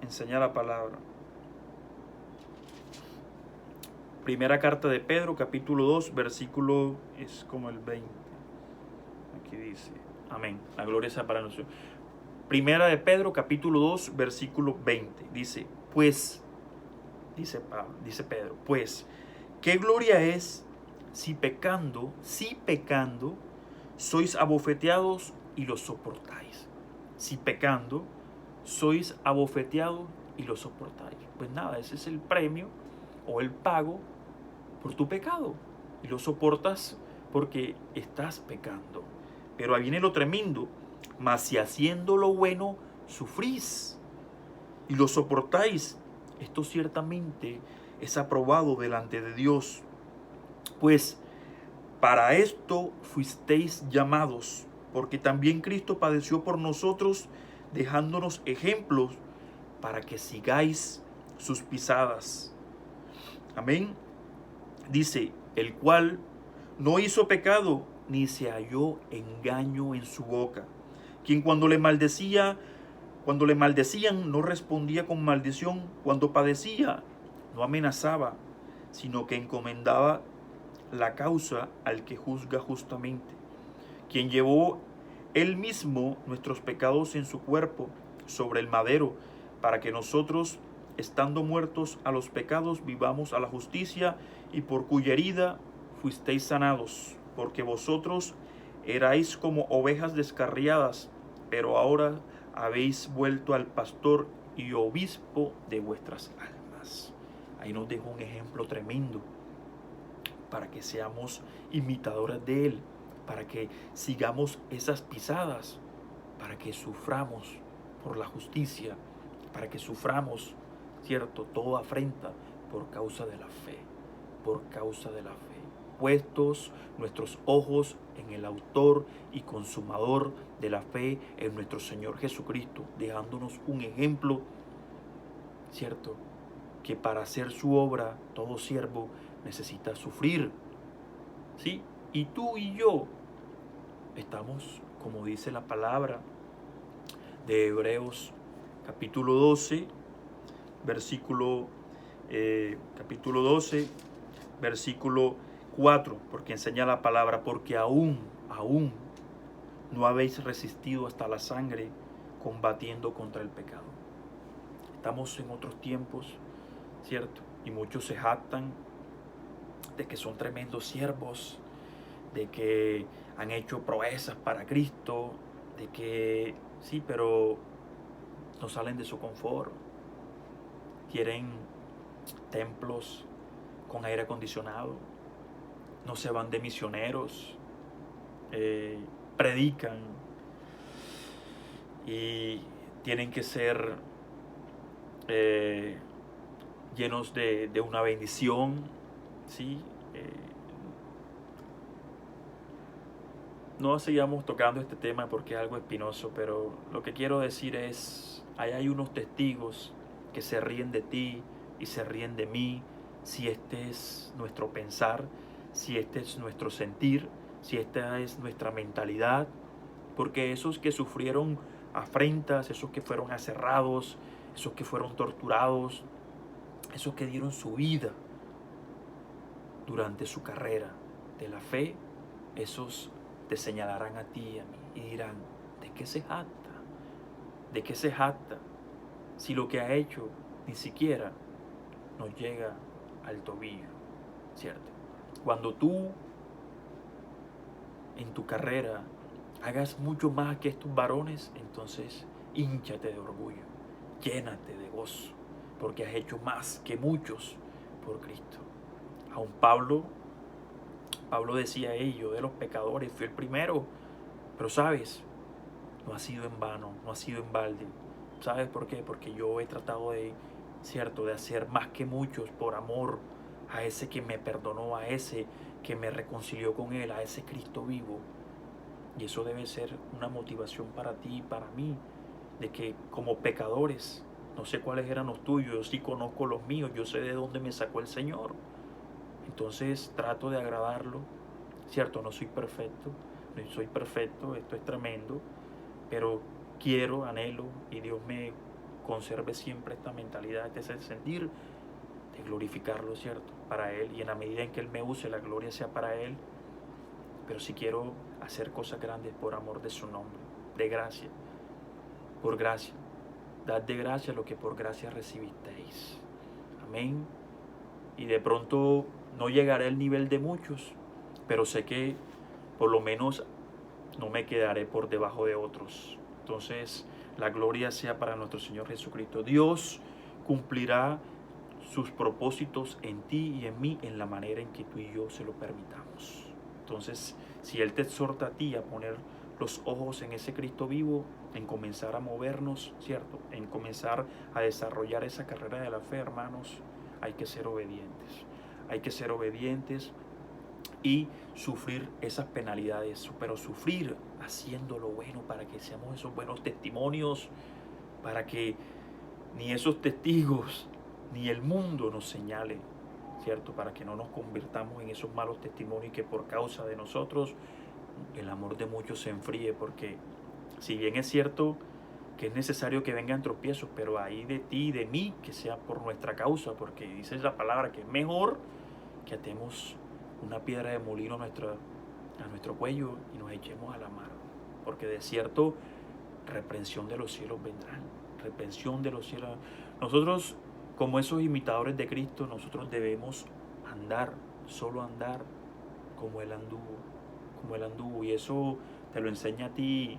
enseña la palabra. Primera carta de Pedro, capítulo 2, versículo, es como el 20. Aquí dice, amén, la gloria sea para nosotros. Primera de Pedro, capítulo 2, versículo 20. Dice, pues, dice Pedro, pues, ¿qué gloria es si pecando, sois abofeteados y lo soportáis? Si pecando, sois abofeteados y lo soportáis. Pues nada, ese es el premio o el pago por tu pecado. Y lo soportas porque estás pecando. Pero ahí viene lo tremendo. Mas si haciendo lo bueno sufrís y lo soportáis, esto ciertamente es aprobado delante de Dios. Pues para esto fuisteis llamados, porque también Cristo padeció por nosotros, dejándonos ejemplos para que sigáis sus pisadas. Amén. Dice, el cual no hizo pecado, ni se halló engaño en su boca. Quien cuando le maldecían, no respondía con maldición. Cuando padecía, no amenazaba, sino que encomendaba la causa al que juzga justamente. Quien llevó él mismo nuestros pecados en su cuerpo sobre el madero, para que nosotros, estando muertos a los pecados, vivamos a la justicia, y por cuya herida fuisteis sanados, porque vosotros erais como ovejas descarriadas, pero ahora habéis vuelto al pastor y obispo de vuestras almas. Ahí nos dejó un ejemplo tremendo para que seamos imitadores de Él, para que sigamos esas pisadas, para que suframos por la justicia, para que suframos, ¿cierto?, toda afrenta por causa de la fe, por causa de la fe. Puestos nuestros ojos en el autor y consumador de la fe, en nuestro Señor Jesucristo, dejándonos un ejemplo, ¿cierto?, que para hacer su obra todo siervo necesita sufrir, ¿sí? Y tú y yo estamos, como dice la palabra de Hebreos capítulo 12, capítulo 12, versículo 4, porque enseña la palabra, porque aún no habéis resistido hasta la sangre, combatiendo contra el pecado. Estamos en otros tiempos, ¿cierto? Y muchos se jactan de que son tremendos siervos, de que han hecho proezas para Cristo, de que sí, pero no salen de su confort. Quieren templos con aire acondicionado, no se van de misioneros, predican y tienen que ser llenos de una bendición, ¿sí? No sigamos tocando este tema porque es algo espinoso, pero lo que quiero decir es, hay unos testigos que se ríen de ti y se ríen de mí si este es nuestro pensar, si este es nuestro sentir, si esta es nuestra mentalidad, porque esos que sufrieron afrentas, esos que fueron aserrados, esos que fueron torturados, esos que dieron su vida durante su carrera de la fe, esos te señalarán a ti y a mí y dirán, ¿de qué se jacta? ¿De qué se jacta? Si lo que ha hecho ni siquiera nos llega al tobillo, ¿cierto? Cuando tú en tu carrera hagas mucho más que estos varones, entonces hínchate de orgullo, llénate de gozo, porque has hecho más que muchos por Cristo. Aún Pablo decía, yo de los pecadores fui el primero, pero sabes, no ha sido en vano, no ha sido en balde. ¿Sabes por qué? Porque yo he tratado de hacer más que muchos por amor a ese que me perdonó, a ese que me reconcilió con Él, a ese Cristo vivo. Y eso debe ser una motivación para ti y para mí, de que como pecadores, no sé cuáles eran los tuyos, yo sí conozco los míos, yo sé de dónde me sacó el Señor. Entonces trato de agradarlo, ¿cierto? No soy perfecto, esto es tremendo, pero quiero, anhelo, y Dios me conserve siempre esta mentalidad, este sentir de glorificarlo, ¿cierto? Para Él, y en la medida en que Él me use, la gloria sea para Él, pero si quiero hacer cosas grandes por amor de su nombre, de gracia, por gracia. Dad de gracia lo que por gracia recibisteis. Amén. Y de pronto no llegaré al nivel de muchos, pero sé que por lo menos no me quedaré por debajo de otros. Entonces, la gloria sea para nuestro Señor Jesucristo. Dios cumplirá sus propósitos en ti y en mí en la manera en que tú y yo se lo permitamos. Entonces, si Él te exhorta a ti a poner los ojos en ese Cristo vivo, en comenzar a movernos, ¿cierto? En comenzar a desarrollar esa carrera de la fe, hermanos, hay que ser obedientes. Hay que ser obedientes y sufrir esas penalidades, pero sufrir haciendo lo bueno para que seamos esos buenos testimonios, para que ni esos testigos ni el mundo nos señale, ¿cierto? Para que no nos convirtamos en esos malos testimonios y que por causa de nosotros el amor de muchos se enfríe, porque si bien es cierto que es necesario que vengan tropiezos, pero ahí de ti y de mí que sea por nuestra causa, porque dice la palabra que es mejor que atemos una piedra de molino a nuestro cuello y nos echemos a la mar, porque de cierto reprensión de los cielos vendrán, reprensión de los cielos. Nosotros, como esos imitadores de Cristo, nosotros debemos andar, solo andar como Él anduvo, y eso te lo enseña a ti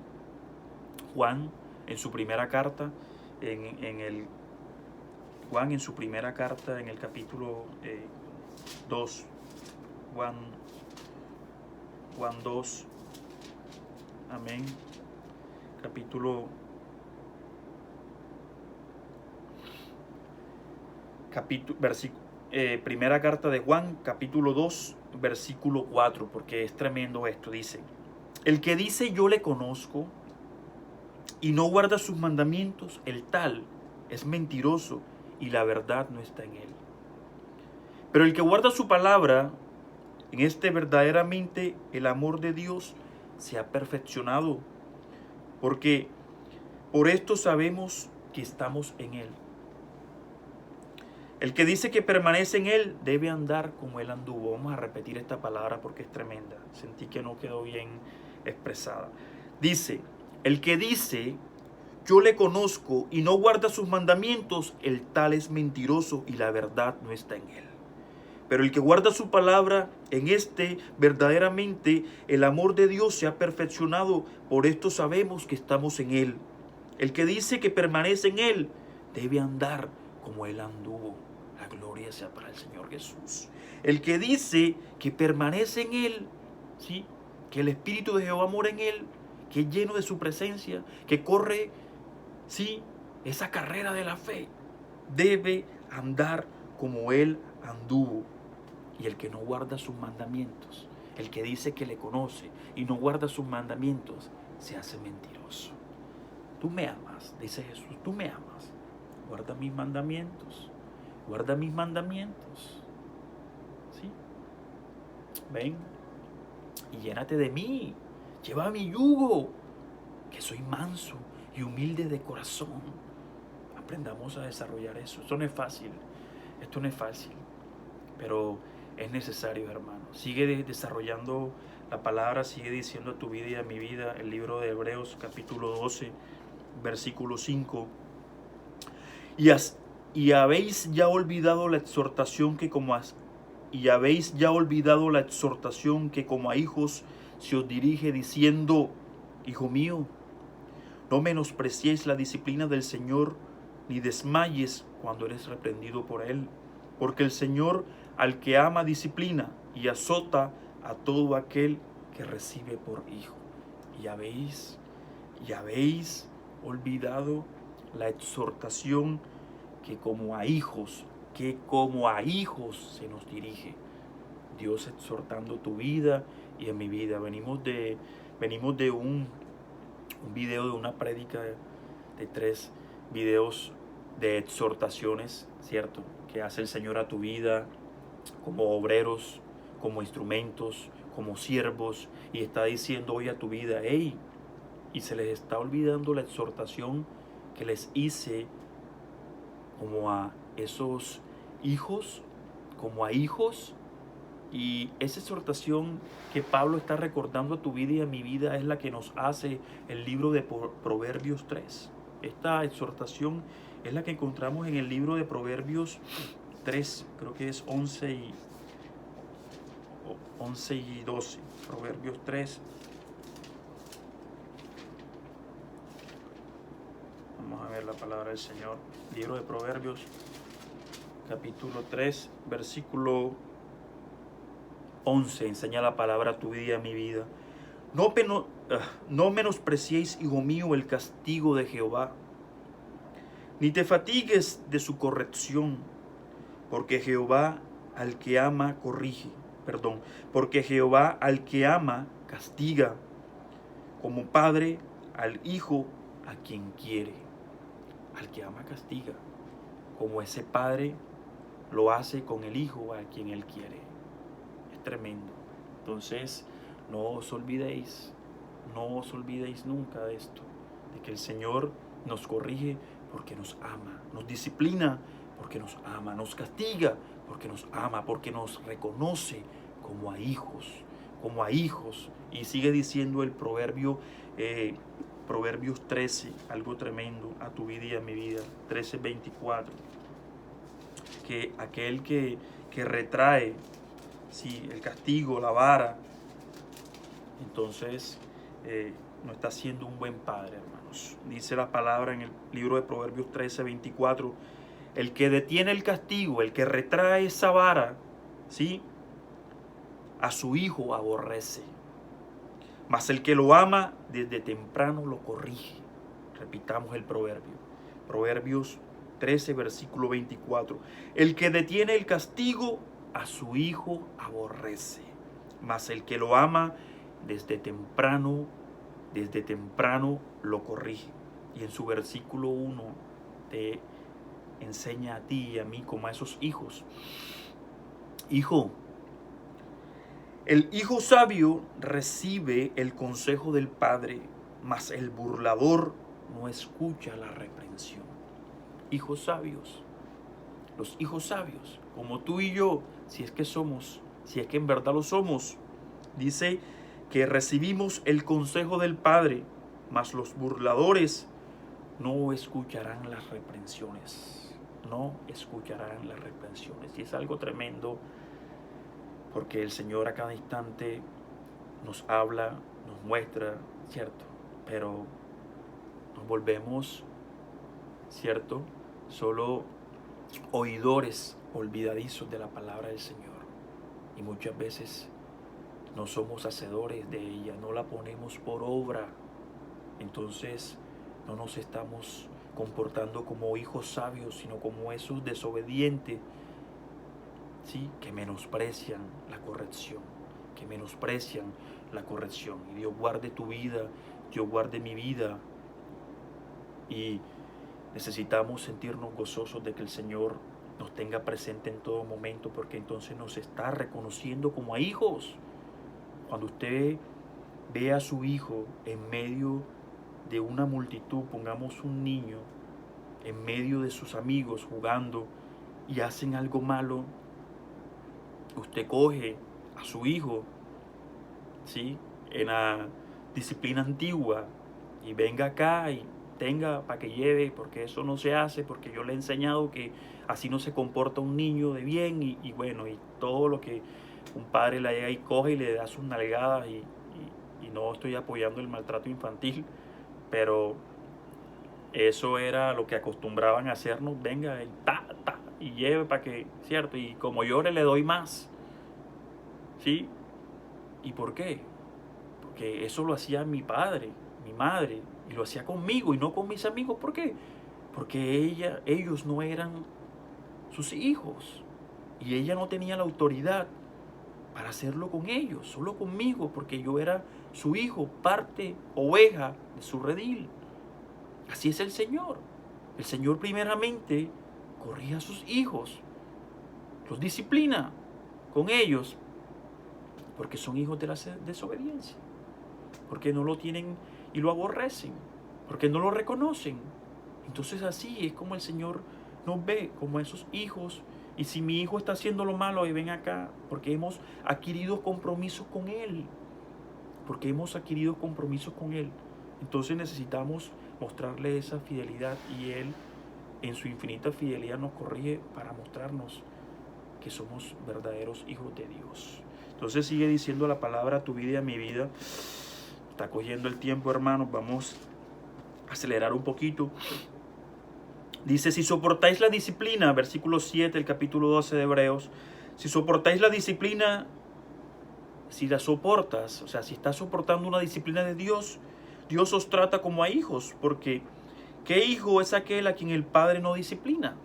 Juan en su primera carta, Juan en su primera carta en el capítulo 2, Juan 2, amén, primera carta de Juan, capítulo 2, versículo 4, porque es tremendo esto. Dice, el que dice yo le conozco y no guarda sus mandamientos, el tal es mentiroso y la verdad no está en él. Pero el que guarda su palabra, en este verdaderamente el amor de Dios se ha perfeccionado, porque por esto sabemos que estamos en Él. El que dice que permanece en Él debe andar como Él anduvo. Vamos a repetir esta palabra porque es tremenda. Sentí que no quedó bien expresada. Dice, el que dice yo le conozco y no guarda sus mandamientos, el tal es mentiroso y la verdad no está en él. Pero el que guarda su palabra, en este verdaderamente el amor de Dios se ha perfeccionado, por esto sabemos que estamos en Él. El que dice que permanece en Él debe andar como Él anduvo. La gloria sea para el Señor Jesús. El que dice que permanece en Él, ¿sí?, que el Espíritu de Jehová mora en él, que es lleno de su presencia, que corre, sí, esa carrera de la fe, debe andar como él anduvo. Y el que no guarda sus mandamientos, el que dice que le conoce y no guarda sus mandamientos, se hace mentiroso. Tú me amas, dice Jesús, tú me amas. Guarda mis mandamientos, guarda mis mandamientos. ¿Sí? Ven y llénate de mí, lleva mi yugo, que soy manso y humilde de corazón. Aprendamos a desarrollar eso. Esto no es fácil, pero es necesario, hermano. Sigue desarrollando la palabra, sigue diciendo a tu vida y a mi vida el libro de Hebreos capítulo 12, versículo 5. Y habéis ya olvidado la exhortación que como a hijos se os dirige diciendo: Hijo mío, no menospreciéis la disciplina del Señor, ni desmayes cuando eres reprendido por Él. Porque el Señor al que ama disciplina y azota a todo aquel que recibe por hijo. Y habéis olvidado la exhortación que como a hijos se nos dirige. Dios exhortando tu vida y en mi vida. Venimos de un video, de una prédica de 3 videos de exhortaciones, ¿cierto? Que hace el Señor a tu vida como obreros, como instrumentos, como siervos, y está diciendo hoy a tu vida: hey, y se les está olvidando la exhortación que les hice como a esos hijos, y esa exhortación que Pablo está recordando a tu vida y a mi vida es la que nos hace el libro de Proverbios 3. Esta exhortación es la que encontramos en el libro de Proverbios 3, creo que es 11 y 12. Proverbios 3. Vamos a ver la palabra del Señor. Libro de Proverbios, capítulo 3, versículo 11. Enseña la palabra a tu vida y a mi vida. No menospreciéis, hijo mío, el castigo de Jehová, ni te fatigues de su corrección, porque Jehová al que ama porque Jehová al que ama castiga, como padre al hijo a quien quiere. Al que ama castiga, como ese padre lo hace con el hijo a quien él quiere. Es tremendo. Entonces, no os olvidéis nunca de esto, de que el Señor nos corrige porque nos ama, nos disciplina porque nos ama, nos castiga porque nos ama, porque nos reconoce como a hijos. Y sigue diciendo el Proverbios 13, algo tremendo a tu vida y a mi vida, 13:24, que aquel que retrae, sí, el castigo, la vara, entonces no está siendo un buen padre, hermanos. Dice la palabra en el libro de Proverbios 13:24, el que detiene el castigo, el que retrae esa vara, ¿sí?, a su hijo aborrece, mas el que lo ama desde temprano lo corrige. Repitamos el proverbio. Proverbios 13, versículo 24. El que detiene el castigo a su hijo aborrece, mas el que lo ama desde temprano lo corrige. Y en su versículo 1 te enseña a ti y a mí como a esos hijos. Hijo, el hijo sabio recibe el consejo del padre, mas el burlador no escucha la reprensión. Hijos sabios, los hijos sabios, como tú y yo, si es que en verdad lo somos, dice que recibimos el consejo del padre, mas los burladores no escucharán las reprensiones. Y es algo tremendo, porque el Señor a cada instante nos habla, nos muestra, ¿cierto? Pero nos volvemos, ¿cierto?, solo oidores olvidadizos de la palabra del Señor. Y muchas veces no somos hacedores de ella, no la ponemos por obra. Entonces no nos estamos comportando como hijos sabios, sino como esos desobedientes, ¿sí? Que menosprecian la corrección, que menosprecian la corrección. Y Dios guarde tu vida, Dios guarde mi vida. Y necesitamos sentirnos gozosos de que el Señor nos tenga presente en todo momento, porque entonces nos está reconociendo como a hijos. Cuando usted ve a su hijo en medio de una multitud, pongamos un niño, en medio de sus amigos jugando y hacen algo malo, usted coge a su hijo, ¿sí?, en la disciplina antigua y venga acá y tenga para que lleve, porque eso no se hace, porque yo le he enseñado que así no se comporta un niño de bien y bueno, y todo lo que un padre le llega y coge y le da sus nalgadas y no estoy apoyando el maltrato infantil, pero eso era lo que acostumbraban a hacernos, venga y y lleve para que, ¿cierto? Y como yo le doy más, ¿sí? ¿Y por qué? Porque eso lo hacía mi padre, mi madre, y lo hacía conmigo y no con mis amigos. ¿Por qué? Porque ellos no eran sus hijos y ella no tenía la autoridad para hacerlo con ellos, solo conmigo, porque yo era su hijo, parte, oveja de su redil. Así es el Señor. El Señor primeramente corrige a sus hijos, los disciplina con ellos, porque son hijos de la desobediencia, porque no lo tienen y lo aborrecen, porque no lo reconocen. Entonces así es como el Señor nos ve, como esos hijos. Y si mi hijo está haciendo lo malo, y ven acá, porque hemos adquirido compromisos con Él, porque hemos adquirido compromisos con Él. Entonces necesitamos mostrarle esa fidelidad y Él en su infinita fidelidad nos corrige para mostrarnos que somos verdaderos hijos de Dios. Entonces sigue diciendo la palabra, tu vida y a mi vida. Está cogiendo el tiempo, hermanos. Vamos a acelerar un poquito. Dice, si soportáis la disciplina, versículo 7, el capítulo 12 de Hebreos, si soportáis la disciplina, si la soportas, o sea, si estás soportando una disciplina de Dios, Dios os trata como a hijos, porque ¿qué hijo es aquel a quien el Padre no disciplina?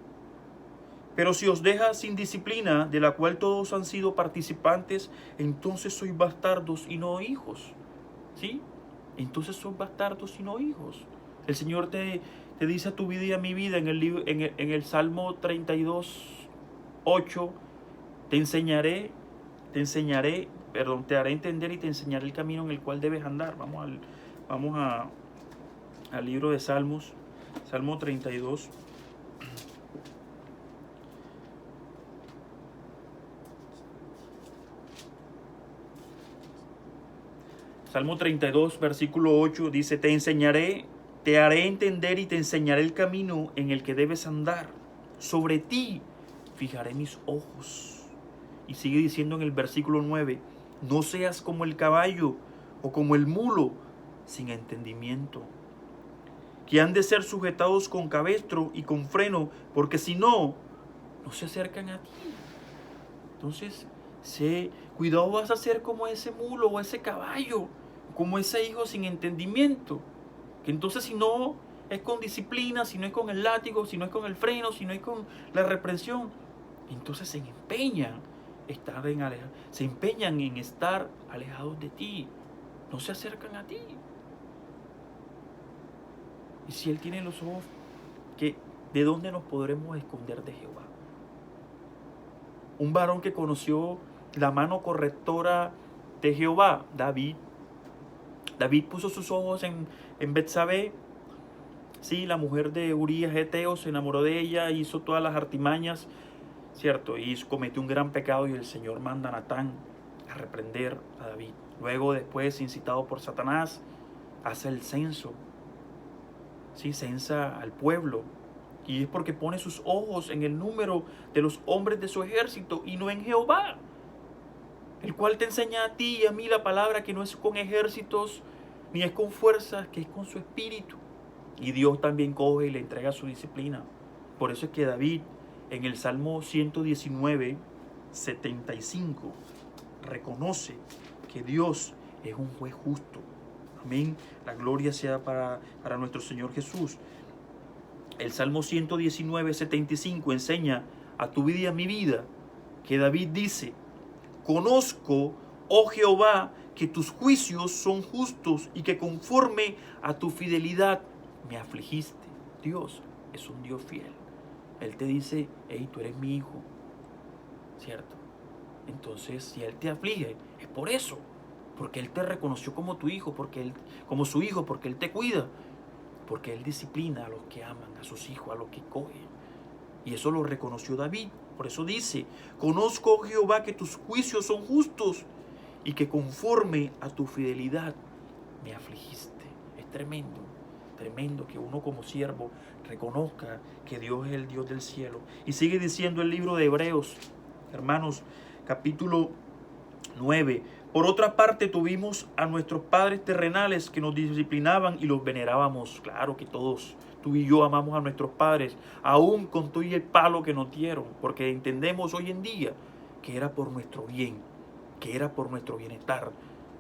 Pero si os deja sin disciplina, de la cual todos han sido participantes, entonces sois bastardos y no hijos. ¿Sí? Entonces sois bastardos y no hijos. El Señor te dice a tu vida y a mi vida en el Salmo 32, 8, te haré entender y te enseñaré el camino en el cual debes andar. Vamos al libro de Salmos, Salmo 32. Salmo 32, versículo 8 dice, te haré entender y te enseñaré el camino en el que debes andar. Sobre ti fijaré mis ojos. Y sigue diciendo en el versículo 9, no seas como el caballo o como el mulo sin entendimiento, que han de ser sujetados con cabestro y con freno, porque si no, no se acercan a ti. Entonces, cuidado, vas a ser como ese mulo o ese caballo, como ese hijo sin entendimiento, que entonces si no es con disciplina, si no es con el látigo, si no es con el freno, si no es con la reprensión, entonces se empeñan en estar alejados de ti, no se acercan a ti. Y si Él tiene los ojos, ¿de dónde nos podremos esconder de Jehová? Un varón que conoció la mano correctora de Jehová, David. David puso sus ojos en Betsabé. Sí, la mujer de Urías Eteo, se enamoró de ella, hizo todas las artimañas, ¿cierto? Y cometió un gran pecado y el Señor manda a Natán a reprender a David. Luego, después, incitado por Satanás, hace el censo. Sí, censa al pueblo. Y es porque pone sus ojos en el número de los hombres de su ejército y no en Jehová, el cual te enseña a ti y a mí la palabra, que no es con ejércitos ni es con fuerzas, que es con su espíritu. Y Dios también coge y le entrega su disciplina. Por eso es que David en el Salmo 119, 75 reconoce que Dios es un juez justo. Amén. La gloria sea para nuestro Señor Jesús. El Salmo 119, 75 enseña a tu vida y a mi vida que David dice: conozco, oh Jehová, que tus juicios son justos y que conforme a tu fidelidad me afligiste. Dios es un Dios fiel. Él te dice: hey, tú eres mi hijo, ¿cierto? Entonces, si Él te aflige, es por eso, porque Él te reconoció como tu hijo, como su hijo, porque Él te cuida, porque Él disciplina a los que aman, a sus hijos, a los que cogen. Y eso lo reconoció David. Por eso dice: conozco, oh Jehová, que tus juicios son justos y que conforme a tu fidelidad me afligiste. Es tremendo, tremendo que uno como siervo reconozca que Dios es el Dios del cielo. Y sigue diciendo el libro de Hebreos, hermanos, capítulo 9. Por otra parte, tuvimos a nuestros padres terrenales que nos disciplinaban y los venerábamos. Claro que todos, tú y yo, amamos a nuestros padres, aún con todo y el palo que nos dieron, porque entendemos hoy en día que era por nuestro bien, que era por nuestro bienestar,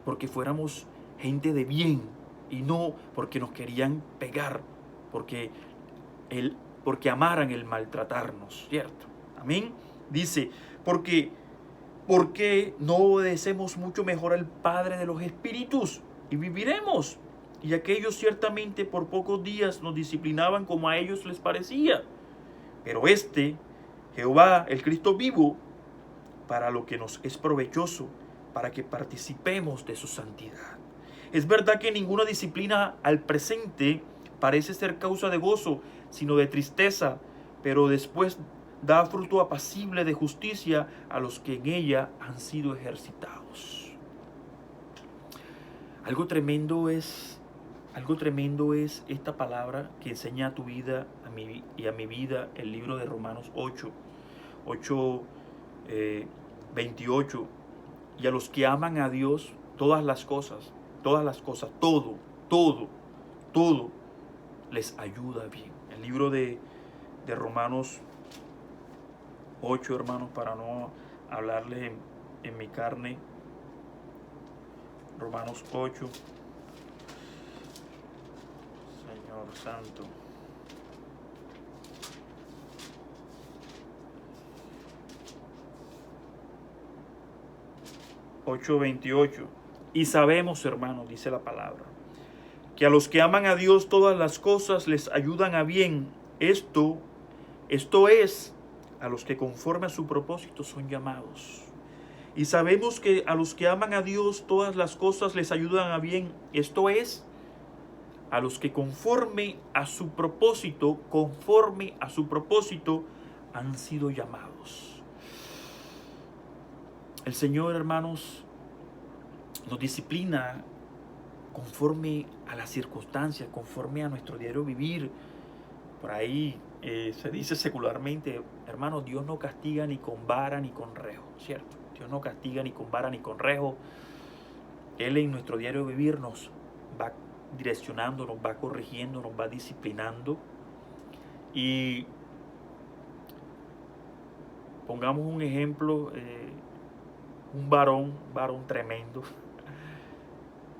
porque fuéramos gente de bien y no porque nos querían pegar, porque amaran el maltratarnos, ¿cierto? Amén. Dice: ¿por qué no obedecemos mucho mejor al Padre de los Espíritus y viviremos? Y aquellos ciertamente por pocos días nos disciplinaban como a ellos les parecía. Pero Jehová, el Cristo vivo, para lo que nos es provechoso, para que participemos de su santidad. Es verdad que ninguna disciplina al presente parece ser causa de gozo, sino de tristeza, pero después da fruto apacible de justicia a los que en ella han sido ejercitados. Algo tremendo es esta palabra que enseña a tu vida y a mi vida el libro de Romanos 28. Y a los que aman a Dios, todas las cosas, todo les ayuda bien. El libro de Romanos 8, hermanos, para no hablarles en mi carne. Romanos 8. Señor Santo. Ocho 28. Y sabemos, hermanos, dice la palabra, que a los que aman a Dios todas las cosas les ayudan a bien. Esto es, a los que conforme a su propósito son llamados. Y sabemos que a los que aman a Dios todas las cosas les ayudan a bien. Esto es, a los que conforme a su propósito han sido llamados. El Señor, hermanos, nos disciplina conforme a las circunstancias, conforme a nuestro diario vivir. Por ahí se dice secularmente, hermanos, Dios no castiga ni con vara ni con rejo, ¿cierto? Dios no castiga ni con vara ni con rejo. Él en nuestro diario vivir nos va direccionando, nos va corrigiendo, nos va disciplinando. Y pongamos un ejemplo, un varón tremendo,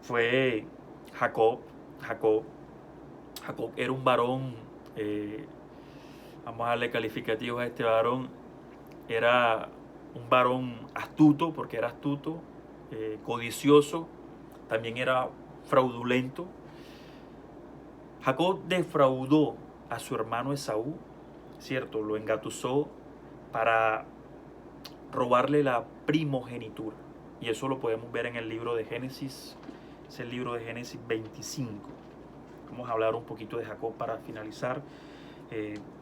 fue Jacob. Jacob era un varón, vamos a darle calificativos a este varón, era un varón astuto, porque era astuto, codicioso, también era fraudulento. Jacob defraudó a su hermano Esaú, ¿cierto? Lo engatusó para robarle la primogenitura. Y eso lo podemos ver en el libro de Génesis, es el libro de Génesis 25. Vamos a hablar un poquito de Jacob para finalizar.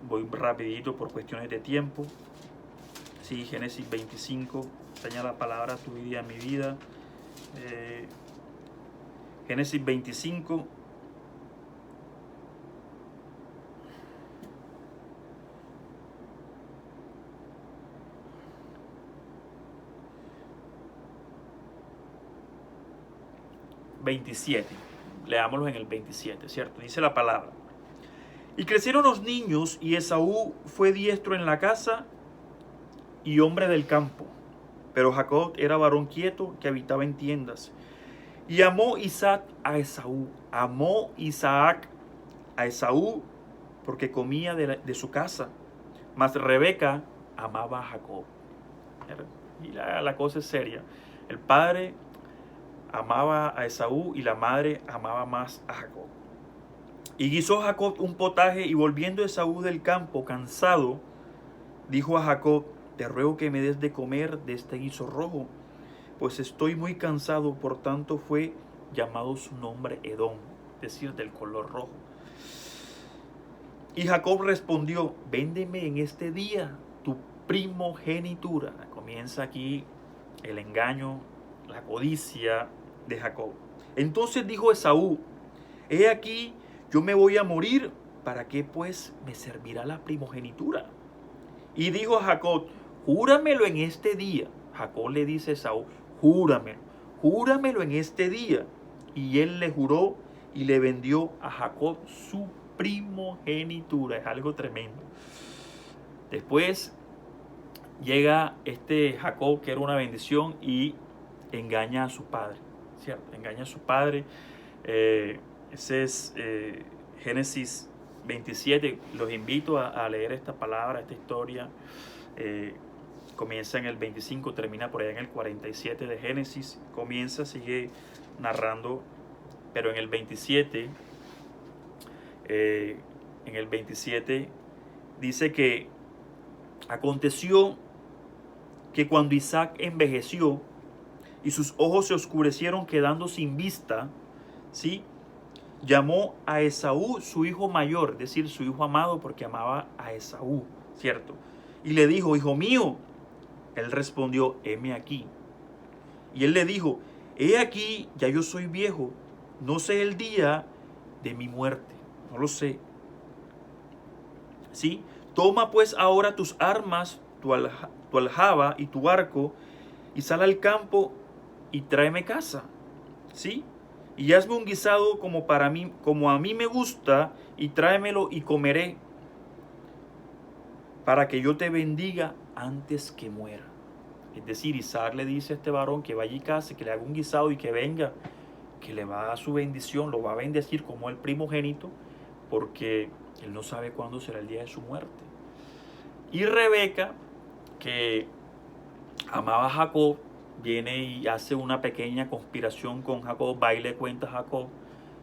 Voy rapidito por cuestiones de tiempo. Sí, Génesis 25, enseña la palabra a tu vida y a mi vida. Génesis 25. Leámoslo en el 27, ¿cierto? Dice la palabra: y crecieron los niños, y Esaú fue diestro en la casa y hombre del campo, Pero Jacob era varón quieto que habitaba en tiendas. Y amó Isaac a Esaú. Amó Isaac a Esaú porque comía de su casa. Mas Rebeca amaba a Jacob. Y la cosa es seria. El padre amaba a Esaú y la madre amaba más a Jacob. Y guisó Jacob un potaje, y volviendo Esaú del campo cansado, dijo a Jacob: te ruego que me des de comer de este guiso rojo, pues estoy muy cansado. Por tanto fue llamado su nombre Edom, es decir, del color rojo. Y Jacob respondió: véndeme en este día tu primogenitura. Comienza aquí el engaño, la codicia de Jacob. Entonces dijo Esaú: he aquí, yo me voy a morir, ¿para qué pues me servirá la primogenitura? Y dijo a Jacob: júramelo en este día. Jacob le dice a Esaú: júramelo en este día. Y él le juró y le vendió a Jacob su primogenitura. Es algo tremendo. Después llega este Jacob, que era una bendición, y engaña a su padre, ¿cierto? Engaña a su padre. Ese es Génesis 27. Los invito a leer esta palabra, esta historia. Comienza en el 25, termina por allá en el 47 de Génesis. Sigue narrando, pero en el 27, dice que aconteció que cuando Isaac envejeció y sus ojos se oscurecieron, quedando sin vista, ¿sí?, llamó a Esaú, su hijo mayor, es decir, su hijo amado, porque amaba a Esaú, ¿cierto? Y le dijo: hijo mío. Él respondió: heme aquí. Y él le dijo: he aquí, ya yo soy viejo, no sé el día de mi muerte, no lo sé. ¿Sí? Toma pues ahora tus armas, tu aljaba y tu arco, y sal al campo y tráeme caza, ¿sí? Y hazme un guisado como a mí me gusta, y tráemelo y comeré, para que yo te bendiga antes que muera. Es decir, Isaac le dice a este varón que vaya y case, que le haga un guisado y que venga, que le va a dar su bendición, lo va a bendecir como el primogénito, porque él no sabe cuándo será el día de su muerte. Y Rebeca, que amaba a Jacob, viene y hace una pequeña conspiración con Jacob, va y le cuenta a Jacob,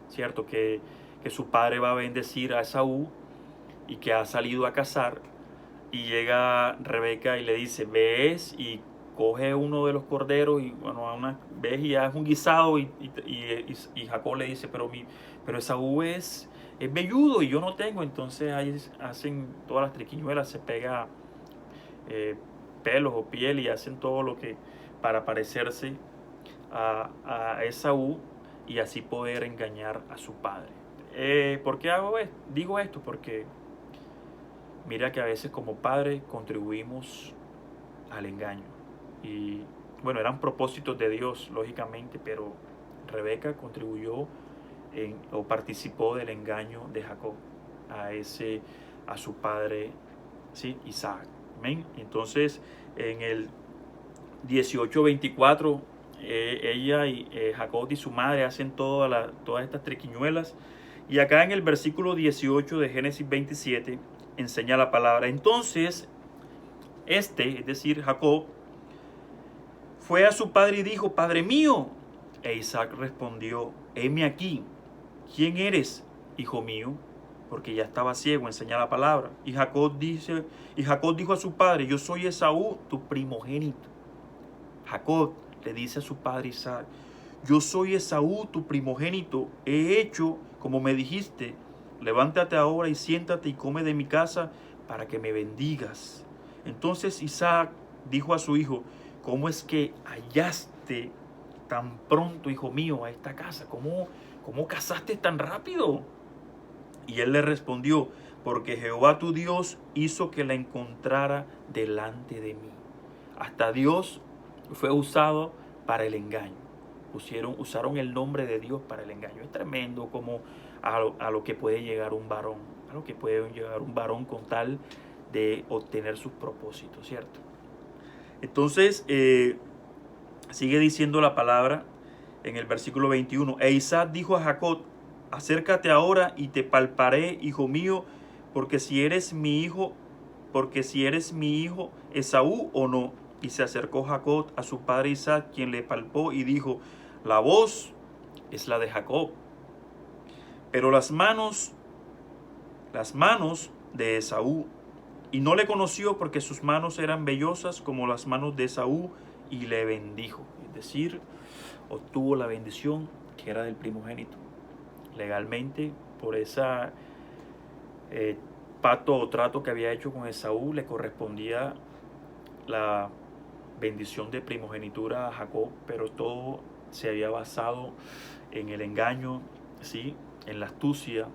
¿cierto?, que su padre va a bendecir a Esaú y que ha salido a cazar. Y llega Rebeca y le dice: ves y coge uno de los corderos, y bueno, ves y haz un guisado. Y Jacob le dice: pero Esaú es velludo y yo no tengo. Entonces ahí hacen todas las triquiñuelas, se pega pelos o piel, y hacen todo lo que para parecerse a Esaú, y así poder engañar a su padre. ¿Por qué digo esto? Porque mira que a veces como padres contribuimos al engaño. Y bueno, eran propósitos de Dios, lógicamente, pero Rebeca contribuyó o participó del engaño de Jacob a su padre, ¿sí?, Isaac. Amén. Entonces, en el 18:24, ella y Jacob y su madre hacen todas estas triquiñuelas. Y acá en el versículo 18 de Génesis 27 enseña la palabra: entonces es decir, Jacob, fue a su padre y dijo: Padre mío. E Isaac respondió: heme aquí. ¿Quién eres, hijo mío? Porque ya estaba ciego, enseña la palabra. Y Jacob dijo a su padre: yo soy Esaú, tu primogénito. Jacob le dice a su padre Isaac: yo soy Esaú, tu primogénito. He hecho como me dijiste. Levántate ahora y siéntate y come de mi casa, para que me bendigas. Entonces Isaac dijo a su hijo: ¿cómo es que hallaste tan pronto, hijo mío, a esta casa? ¿Cómo cazaste tan rápido? Y él le respondió: porque Jehová tu Dios hizo que la encontrara delante de mí. Hasta Dios fue usado para el engaño. Usaron el nombre de Dios para el engaño. Es tremendo como a lo que puede llegar un varón, con tal de obtener sus propósitos, ¿cierto? Entonces, sigue diciendo la palabra en el versículo 21. E Isaac dijo a Jacob: acércate ahora y te palparé, hijo mío, porque si eres mi hijo Esaú o no. Y se acercó Jacob a su padre Isaac, quien le palpó y dijo: la voz es la de Jacob, pero las manos de Esaú. Y no le conoció porque sus manos eran vellosas como las manos de Esaú, y le bendijo. Es decir, obtuvo la bendición que era del primogénito. Legalmente, por esa pacto o trato que había hecho con Esaú, le correspondía la bendición de primogenitura a Jacob, pero todo se había basado en el engaño, ¿sí?, en la astucia.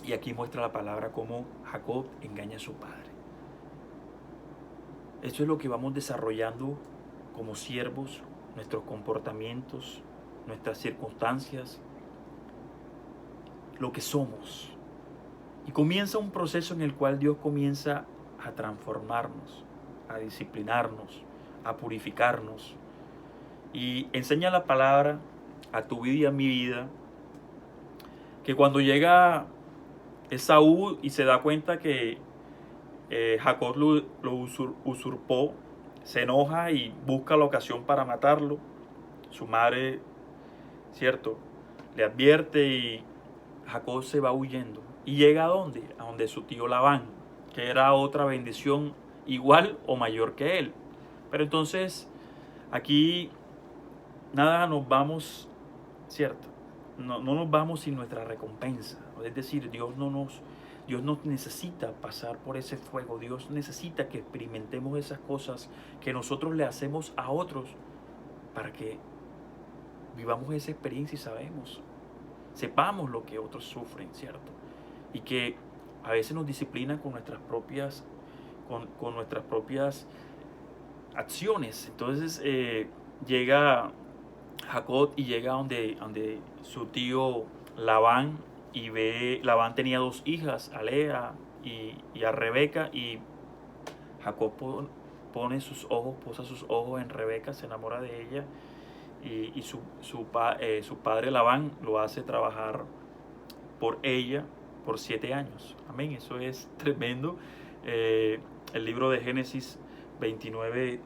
Y aquí muestra la palabra cómo Jacob engaña a su padre. Esto es lo que vamos desarrollando como siervos, nuestros comportamientos, nuestras circunstancias, lo que somos. Y comienza un proceso en el cual Dios comienza a transformarnos, a disciplinarnos, a purificarnos. Y enseña la palabra a tu vida y a mi vida, que cuando llega Esaú y se da cuenta que Jacob lo usurpó, se enoja y busca la ocasión para matarlo. Su madre, cierto, le advierte y Jacob se va huyendo. ¿Y llega a dónde? A donde su tío Labán, que era otra bendición igual o mayor que él. Pero entonces, aquí nada nos vamos, cierto, no nos vamos sin nuestra recompensa. Es decir, Dios no necesita pasar por ese fuego. Dios necesita que experimentemos esas cosas que nosotros le hacemos a otros para que vivamos esa experiencia y sepamos lo que otros sufren, ¿cierto? Y que a veces nos disciplinan con nuestras propias acciones. Entonces llega Jacob y llega donde su tío Labán, y Labán tenía 2 hijas, a Lea y a Rebeca, y Jacob posa sus ojos en Rebeca, se enamora de ella, y su padre Labán lo hace trabajar por ella por 7 años. Amén, eso es tremendo. El libro de Génesis 29,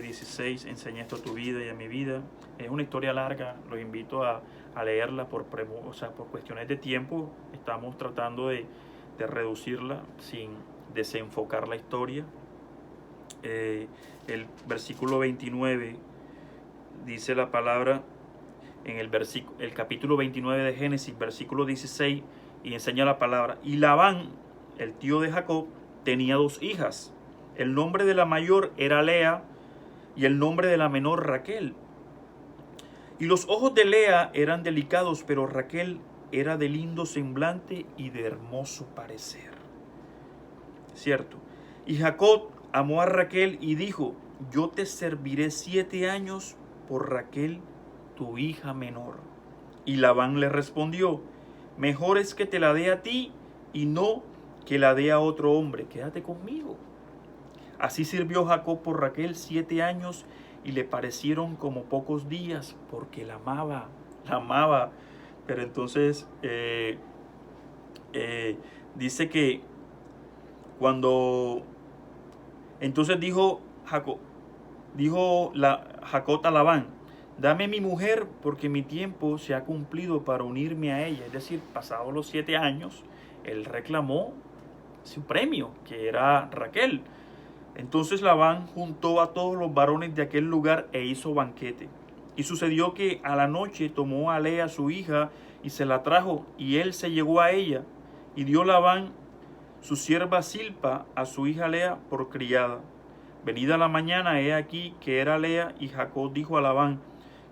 16 enseña esto a tu vida y a mi vida. Es una historia larga, los invito a leerla por cuestiones de tiempo. Estamos tratando de reducirla sin desenfocar la historia. El versículo 29 dice la palabra en el capítulo 29 de Génesis, versículo 16, y enseña la palabra: y Labán, el tío de Jacob, tenía 2 hijas. El nombre de la mayor era Lea y el nombre de la menor Raquel. Y los ojos de Lea eran delicados, pero Raquel era de lindo semblante y de hermoso parecer. ¿Cierto? Y Jacob amó a Raquel y dijo: yo te serviré 7 años por Raquel, tu hija menor. Y Labán le respondió: mejor es que te la dé a ti y no que la dé a otro hombre. Quédate conmigo. Así sirvió Jacob por Raquel 7 años y le parecieron como pocos días, porque la amaba. Pero entonces dice que entonces dijo Jacob a Labán: dame mi mujer, porque mi tiempo se ha cumplido para unirme a ella. Es decir, pasados los 7 años, él reclamó su premio, que era Raquel. Entonces Labán juntó a todos los varones de aquel lugar e hizo banquete. Y sucedió que a la noche tomó a Lea su hija y se la trajo, y él se llegó a ella. Y dio Labán su sierva Silpa a su hija Lea por criada. Venida la mañana, he aquí que era Lea, y Jacob dijo a Labán: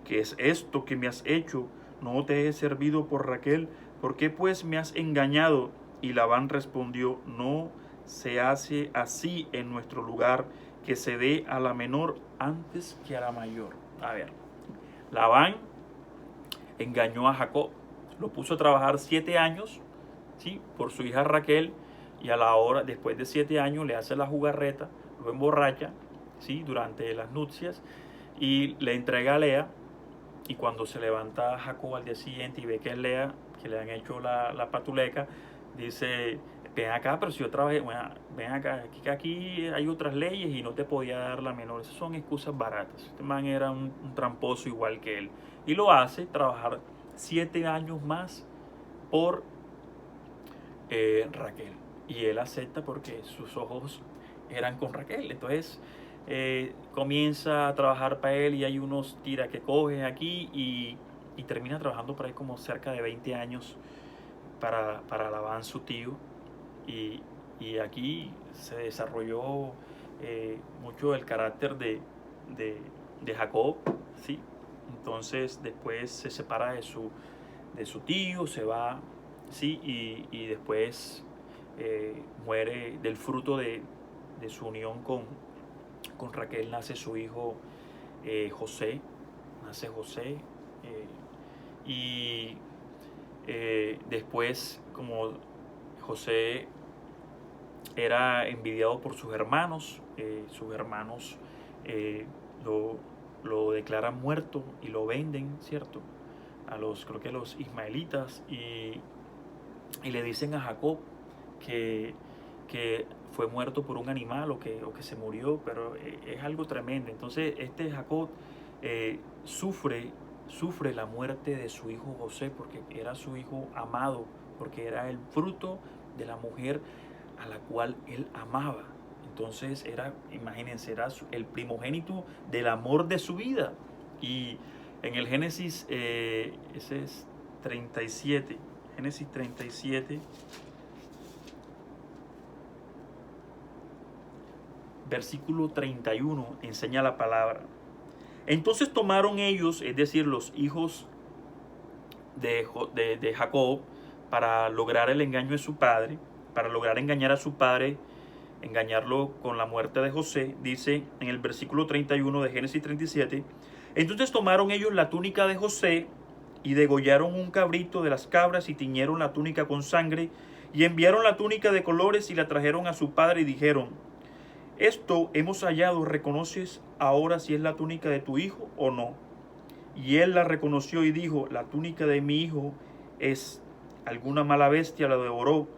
¿qué es esto que me has hecho? ¿No te he servido por Raquel? ¿Por qué pues me has engañado? Y Labán respondió: no se hace así en nuestro lugar, que se dé a la menor antes que a la mayor. A ver, Labán engañó a Jacob, lo puso a trabajar 7 años, ¿sí?, por su hija Raquel, y después de 7 años, le hace la jugarreta, lo emborracha ¿sí? Durante las nupcias, y le entrega a Lea. Y cuando se levanta Jacob al día siguiente y ve que es Lea, que le han hecho la patuleca, dice: ven acá, pero si yo trabajé, bueno, ven acá, aquí hay otras leyes y no te podía dar la menor. Esas son excusas baratas. Este man era un tramposo igual que él. Y lo hace trabajar 7 años más por Raquel. Y él acepta porque sus ojos eran con Raquel. Entonces comienza a trabajar para él, y hay unos tira que coge aquí, y termina trabajando por ahí como cerca de 20 años para Labán, su tío. Y aquí se desarrolló mucho el carácter de Jacob, ¿sí? Entonces después se separa de su tío, se va, ¿sí? Y después muere del fruto de su unión con Raquel. Nace su hijo José, nace José, y después, como José era envidiado por sus hermanos eh, lo declaran muerto y lo venden, ¿cierto? Creo que a los ismaelitas, y le dicen a Jacob que fue muerto por un animal, o que se murió, pero es algo tremendo. Entonces Jacob sufre la muerte de su hijo José, porque era su hijo amado, porque era el fruto de la mujer a la cual él amaba. Entonces imagínense, era el primogénito del amor de su vida. Y en el Génesis, ese es 37, Génesis 37, versículo 31, enseña la palabra. Entonces tomaron ellos, es decir, los hijos de Jacob, para lograr el engaño de su padre, para lograr engañar a su padre, engañarlo con la muerte de José. Dice en el versículo 31 de Génesis 37, entonces tomaron ellos la túnica de José y degollaron un cabrito de las cabras y tiñeron la túnica con sangre, y enviaron la túnica de colores y la trajeron a su padre y dijeron: esto hemos hallado, ¿reconoces ahora si es la túnica de tu hijo o no? Y él la reconoció y dijo: la túnica de mi hijo es. Alguna mala bestia la devoró.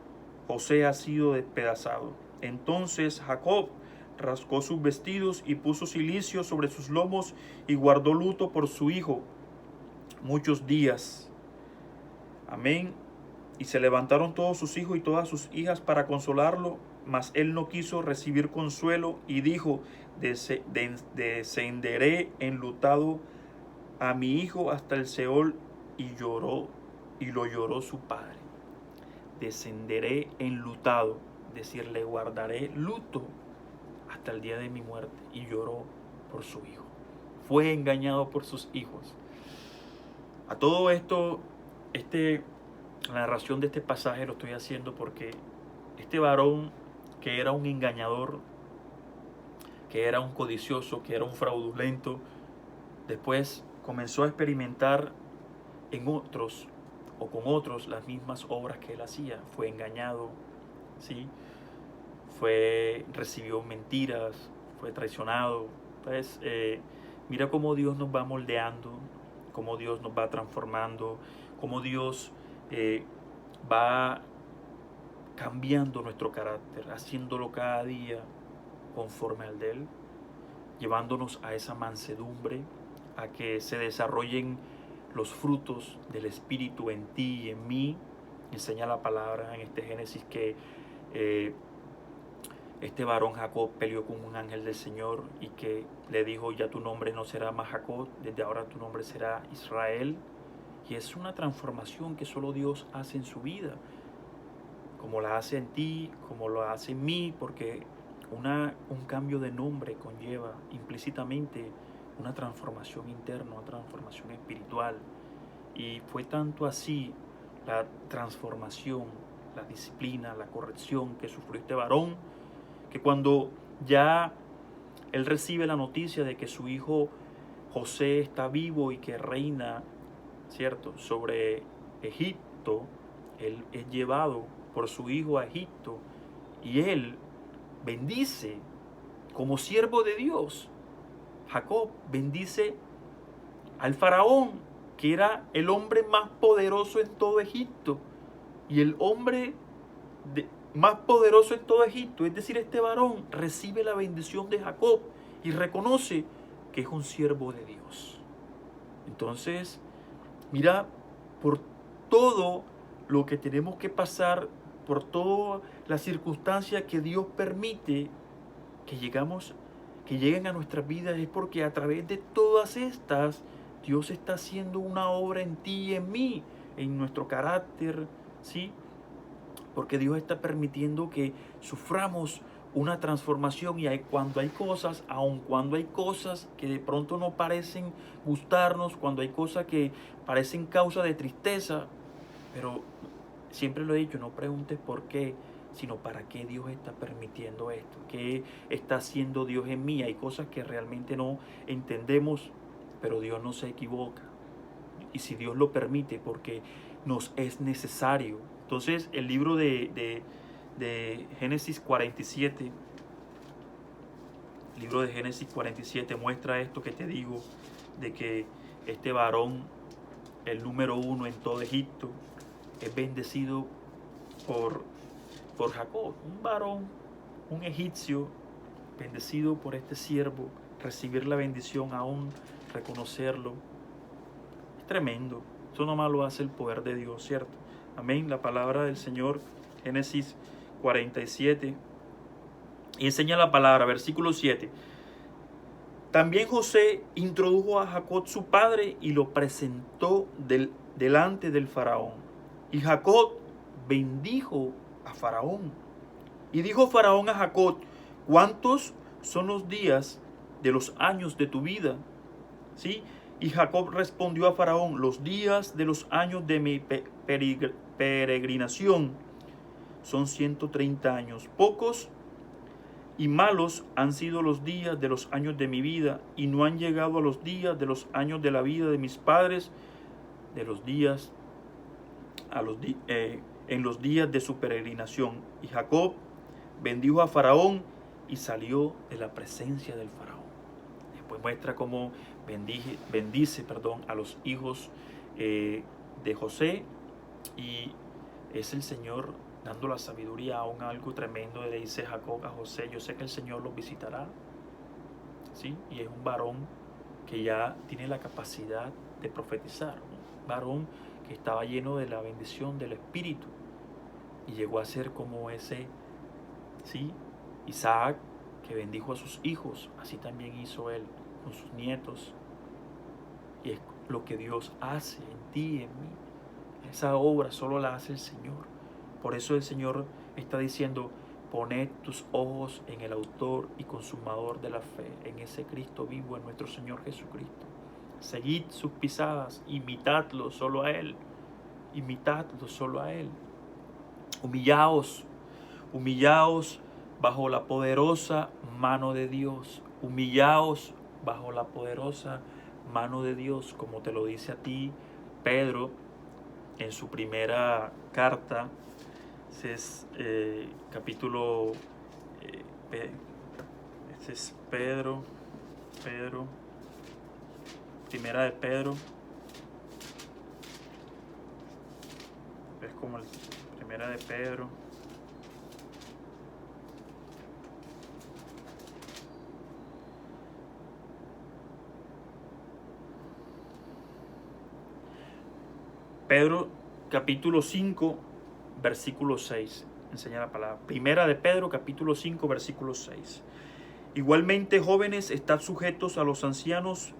José ha sido despedazado. Entonces Jacob rascó sus vestidos y puso cilicio sobre sus lomos y guardó luto por su hijo muchos días. Amén. Y se levantaron todos sus hijos y todas sus hijas para consolarlo, mas él no quiso recibir consuelo y dijo: descenderé enlutado a mi hijo hasta el Seol. Y lloró, y lo lloró su padre. Descenderé enlutado, decir, le guardaré luto hasta el día de mi muerte. Y lloró por su hijo. Fue engañado por sus hijos. A todo esto, la narración de este pasaje lo estoy haciendo porque este varón, que era un engañador, que era un codicioso, que era un fraudulento, después comenzó a experimentar en otros o con otros las mismas obras que él hacía. Fue engañado, ¿sí? Recibió mentiras, fue traicionado. Entonces, mira cómo Dios nos va moldeando, cómo Dios nos va transformando, cómo Dios va cambiando nuestro carácter, haciéndolo cada día conforme al de Él, llevándonos a esa mansedumbre, a que se desarrollen los frutos del Espíritu en ti y en mí. Enseña la palabra en este Génesis que este varón Jacob peleó con un ángel del Señor y que le dijo: ya tu nombre no será más Jacob, desde ahora tu nombre será Israel. Y es una transformación que solo Dios hace en su vida, como la hace en ti, como lo hace en mí, porque un cambio de nombre conlleva implícitamente una transformación interna, una transformación espiritual. Y fue tanto así la transformación, la disciplina, la corrección que sufrió este varón, que cuando ya él recibe la noticia de que su hijo José está vivo y que reina, ¿cierto?, sobre Egipto, él es llevado por su hijo a Egipto, y él bendice como siervo de Dios, Jacob bendice al faraón, que era el hombre más poderoso en todo Egipto. Y el hombre más poderoso en todo Egipto, es decir, este varón, recibe la bendición de Jacob y reconoce que es un siervo de Dios. Entonces, mira, por todo lo que tenemos que pasar, por todas las circunstancias que Dios permite que lleguen a nuestras vidas, es porque a través de todas estas, Dios está haciendo una obra en ti y en mí, en nuestro carácter, ¿sí? Porque Dios está permitiendo que suframos una transformación, y cuando hay cosas, aun cuando hay cosas que de pronto no parecen gustarnos, cuando hay cosas que parecen causa de tristeza, pero siempre lo he dicho, no preguntes por qué, sino para qué Dios está permitiendo esto, qué está haciendo Dios en mí. Hay cosas que realmente no entendemos, pero Dios no se equivoca. Y si Dios lo permite, porque nos es necesario. Entonces, el libro de Génesis 47, el libro de Génesis 47 muestra esto que te digo, de que este varón, el número 1 en todo Egipto, es bendecido por Jacob, un varón, un egipcio, bendecido por este siervo, recibir la bendición, aún reconocerlo. Es tremendo. Eso nomás lo hace el poder de Dios, ¿cierto? Amén. La palabra del Señor, Génesis 47. Y enseña la palabra, versículo 7. También José introdujo a Jacob su padre y lo presentó delante del faraón. Y Jacob bendijo a Faraón. Y dijo Faraón a Jacob: ¿cuántos son los días de los años de tu vida? ¿Sí? Y Jacob respondió a Faraón: los días de los años de mi peregrinación son 130 años. Pocos y malos han sido los días de los años de mi vida, y no han llegado a los días de los años de la vida de mis padres, de los días en los días de su peregrinación. Y Jacob bendijo a Faraón y salió de la presencia del Faraón. Después muestra cómo bendice a los hijos de José, y es el Señor dando la sabiduría, aún algo tremendo. Le dice Jacob a José: yo sé que el Señor los visitará, ¿sí? Y es un varón que ya tiene la capacidad de profetizar, un varón que estaba lleno de la bendición del Espíritu, y llegó a ser como ese, ¿sí? Isaac, que bendijo a sus hijos, así también hizo él con sus nietos. Y es lo que Dios hace en ti y en mí. Esa obra solo la hace el Señor. Por eso el Señor está diciendo: poned tus ojos en el autor y consumador de la fe, en ese Cristo vivo, en nuestro Señor Jesucristo. Seguid sus pisadas, imitadlo solo a Él. Imitadlo solo a Él. Humillaos bajo la poderosa mano de Dios. Humillaos bajo la poderosa mano de Dios, como te lo dice a ti Pedro en su primera carta. Ese es capítulo, ese es Pedro, primera de Pedro, es como el primera de Pedro. Pedro capítulo 5, versículo 6, enseña la palabra. Primera de Pedro capítulo 5, versículo 6. Igualmente, jóvenes, estad sujetos a los ancianos,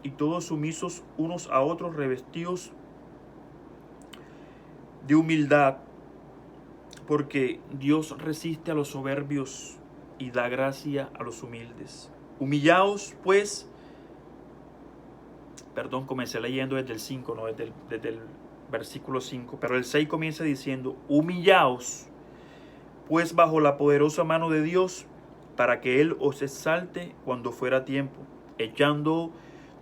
y todos sumisos unos a otros, revestidos de humildad, porque Dios resiste a los soberbios y da gracia a los humildes. Humillaos, pues, comencé leyendo desde el 5, no desde el versículo 5, pero el 6 comienza diciendo: humillaos, pues, bajo la poderosa mano de Dios, para que Él os exalte cuando fuera tiempo, echando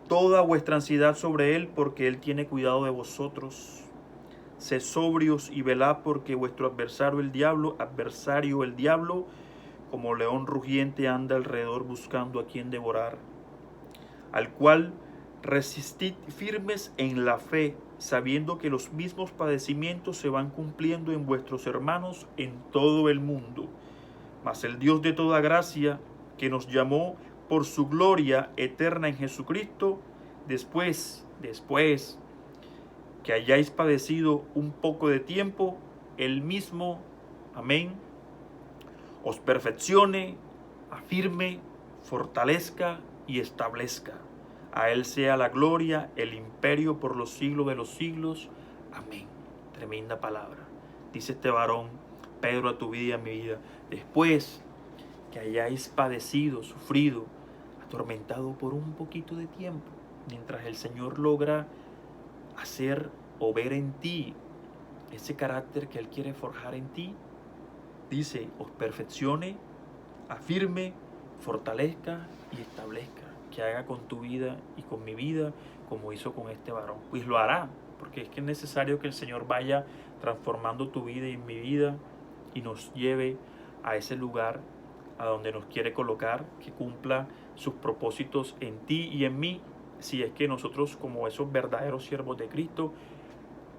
toda vuestra ansiedad sobre Él, porque Él tiene cuidado de vosotros. Sed sobrios y velad, porque vuestro adversario el diablo, como león rugiente anda alrededor buscando a quien devorar, al cual resistid firmes en la fe, sabiendo que los mismos padecimientos se van cumpliendo en vuestros hermanos en todo el mundo. Mas el Dios de toda gracia, que nos llamó por su gloria eterna en Jesucristo, después que hayáis padecido un poco de tiempo, Él mismo, amén, os perfeccione, afirme, fortalezca y establezca. A Él sea la gloria, el imperio por los siglos de los siglos. Amén. Tremenda palabra. Dice este varón, Pedro, a tu vida y a mi vida, después que hayáis padecido, sufrido, atormentado por un poquito de tiempo, mientras el Señor logra hacer o ver en ti ese carácter que Él quiere forjar en ti, dice, os perfeccione, afirme, fortalezca y establezca, que haga con tu vida y con mi vida como hizo con este varón. Pues lo hará, porque es que es necesario que el Señor vaya transformando tu vida y mi vida y nos lleve a ese lugar a donde nos quiere colocar, que cumpla sus propósitos en ti y en mí, si es que nosotros, como esos verdaderos siervos de Cristo,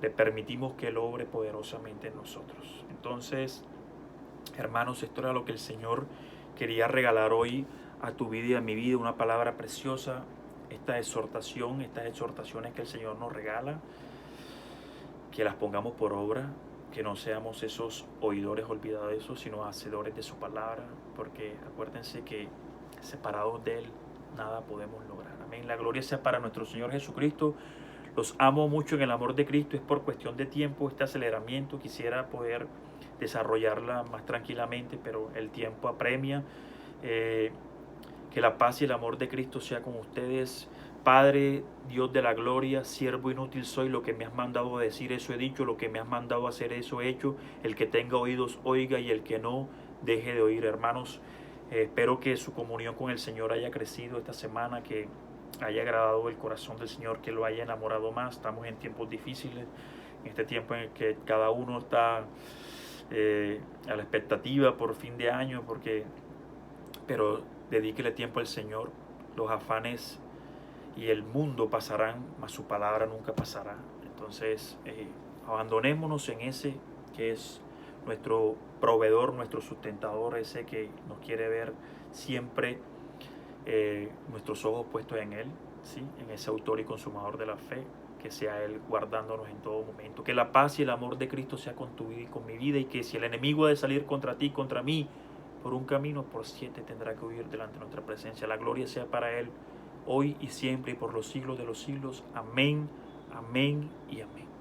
le permitimos que Él obre poderosamente en nosotros. Entonces, hermanos, esto era lo que el Señor quería regalar hoy a tu vida y a mi vida, una palabra preciosa, esta exhortación, estas exhortaciones que el Señor nos regala, que las pongamos por obra, que no seamos esos oidores olvidadosos, sino hacedores de su palabra, porque acuérdense que separados de Él nada podemos lograr. Amén. La gloria sea para nuestro Señor Jesucristo. Los amo mucho en el amor de Cristo. Es por cuestión de tiempo este aceleramiento. Quisiera poder desarrollarla más tranquilamente, pero el tiempo apremia. Que la paz y el amor de Cristo sea con ustedes. Padre, Dios de la gloria, siervo inútil soy, lo que me has mandado a decir, eso he dicho, lo que me has mandado a hacer, eso he hecho. El que tenga oídos, oiga, y el que no, deje de oír. Hermanos, espero que su comunión con el Señor haya crecido esta semana, que haya agradado el corazón del Señor, que lo haya enamorado más. Estamos en tiempos difíciles, en este tiempo en el que cada uno está a la expectativa por fin de año, pero dedíquele tiempo al Señor. Los afanes y el mundo pasarán, mas su palabra nunca pasará. Entonces, abandonémonos en ese que es nuestro proveedor, nuestro sustentador, ese que nos quiere ver siempre, nuestros ojos puestos en Él, ¿sí? En ese autor y consumador de la fe, que sea Él guardándonos en todo momento. Que la paz y el amor de Cristo sea con tu vida y con mi vida, y que si el enemigo ha de salir contra ti, contra mí, por un camino, por 7 tendrá que huir delante de nuestra presencia. La gloria sea para Él, hoy y siempre y por los siglos de los siglos. Amén, amén y amén.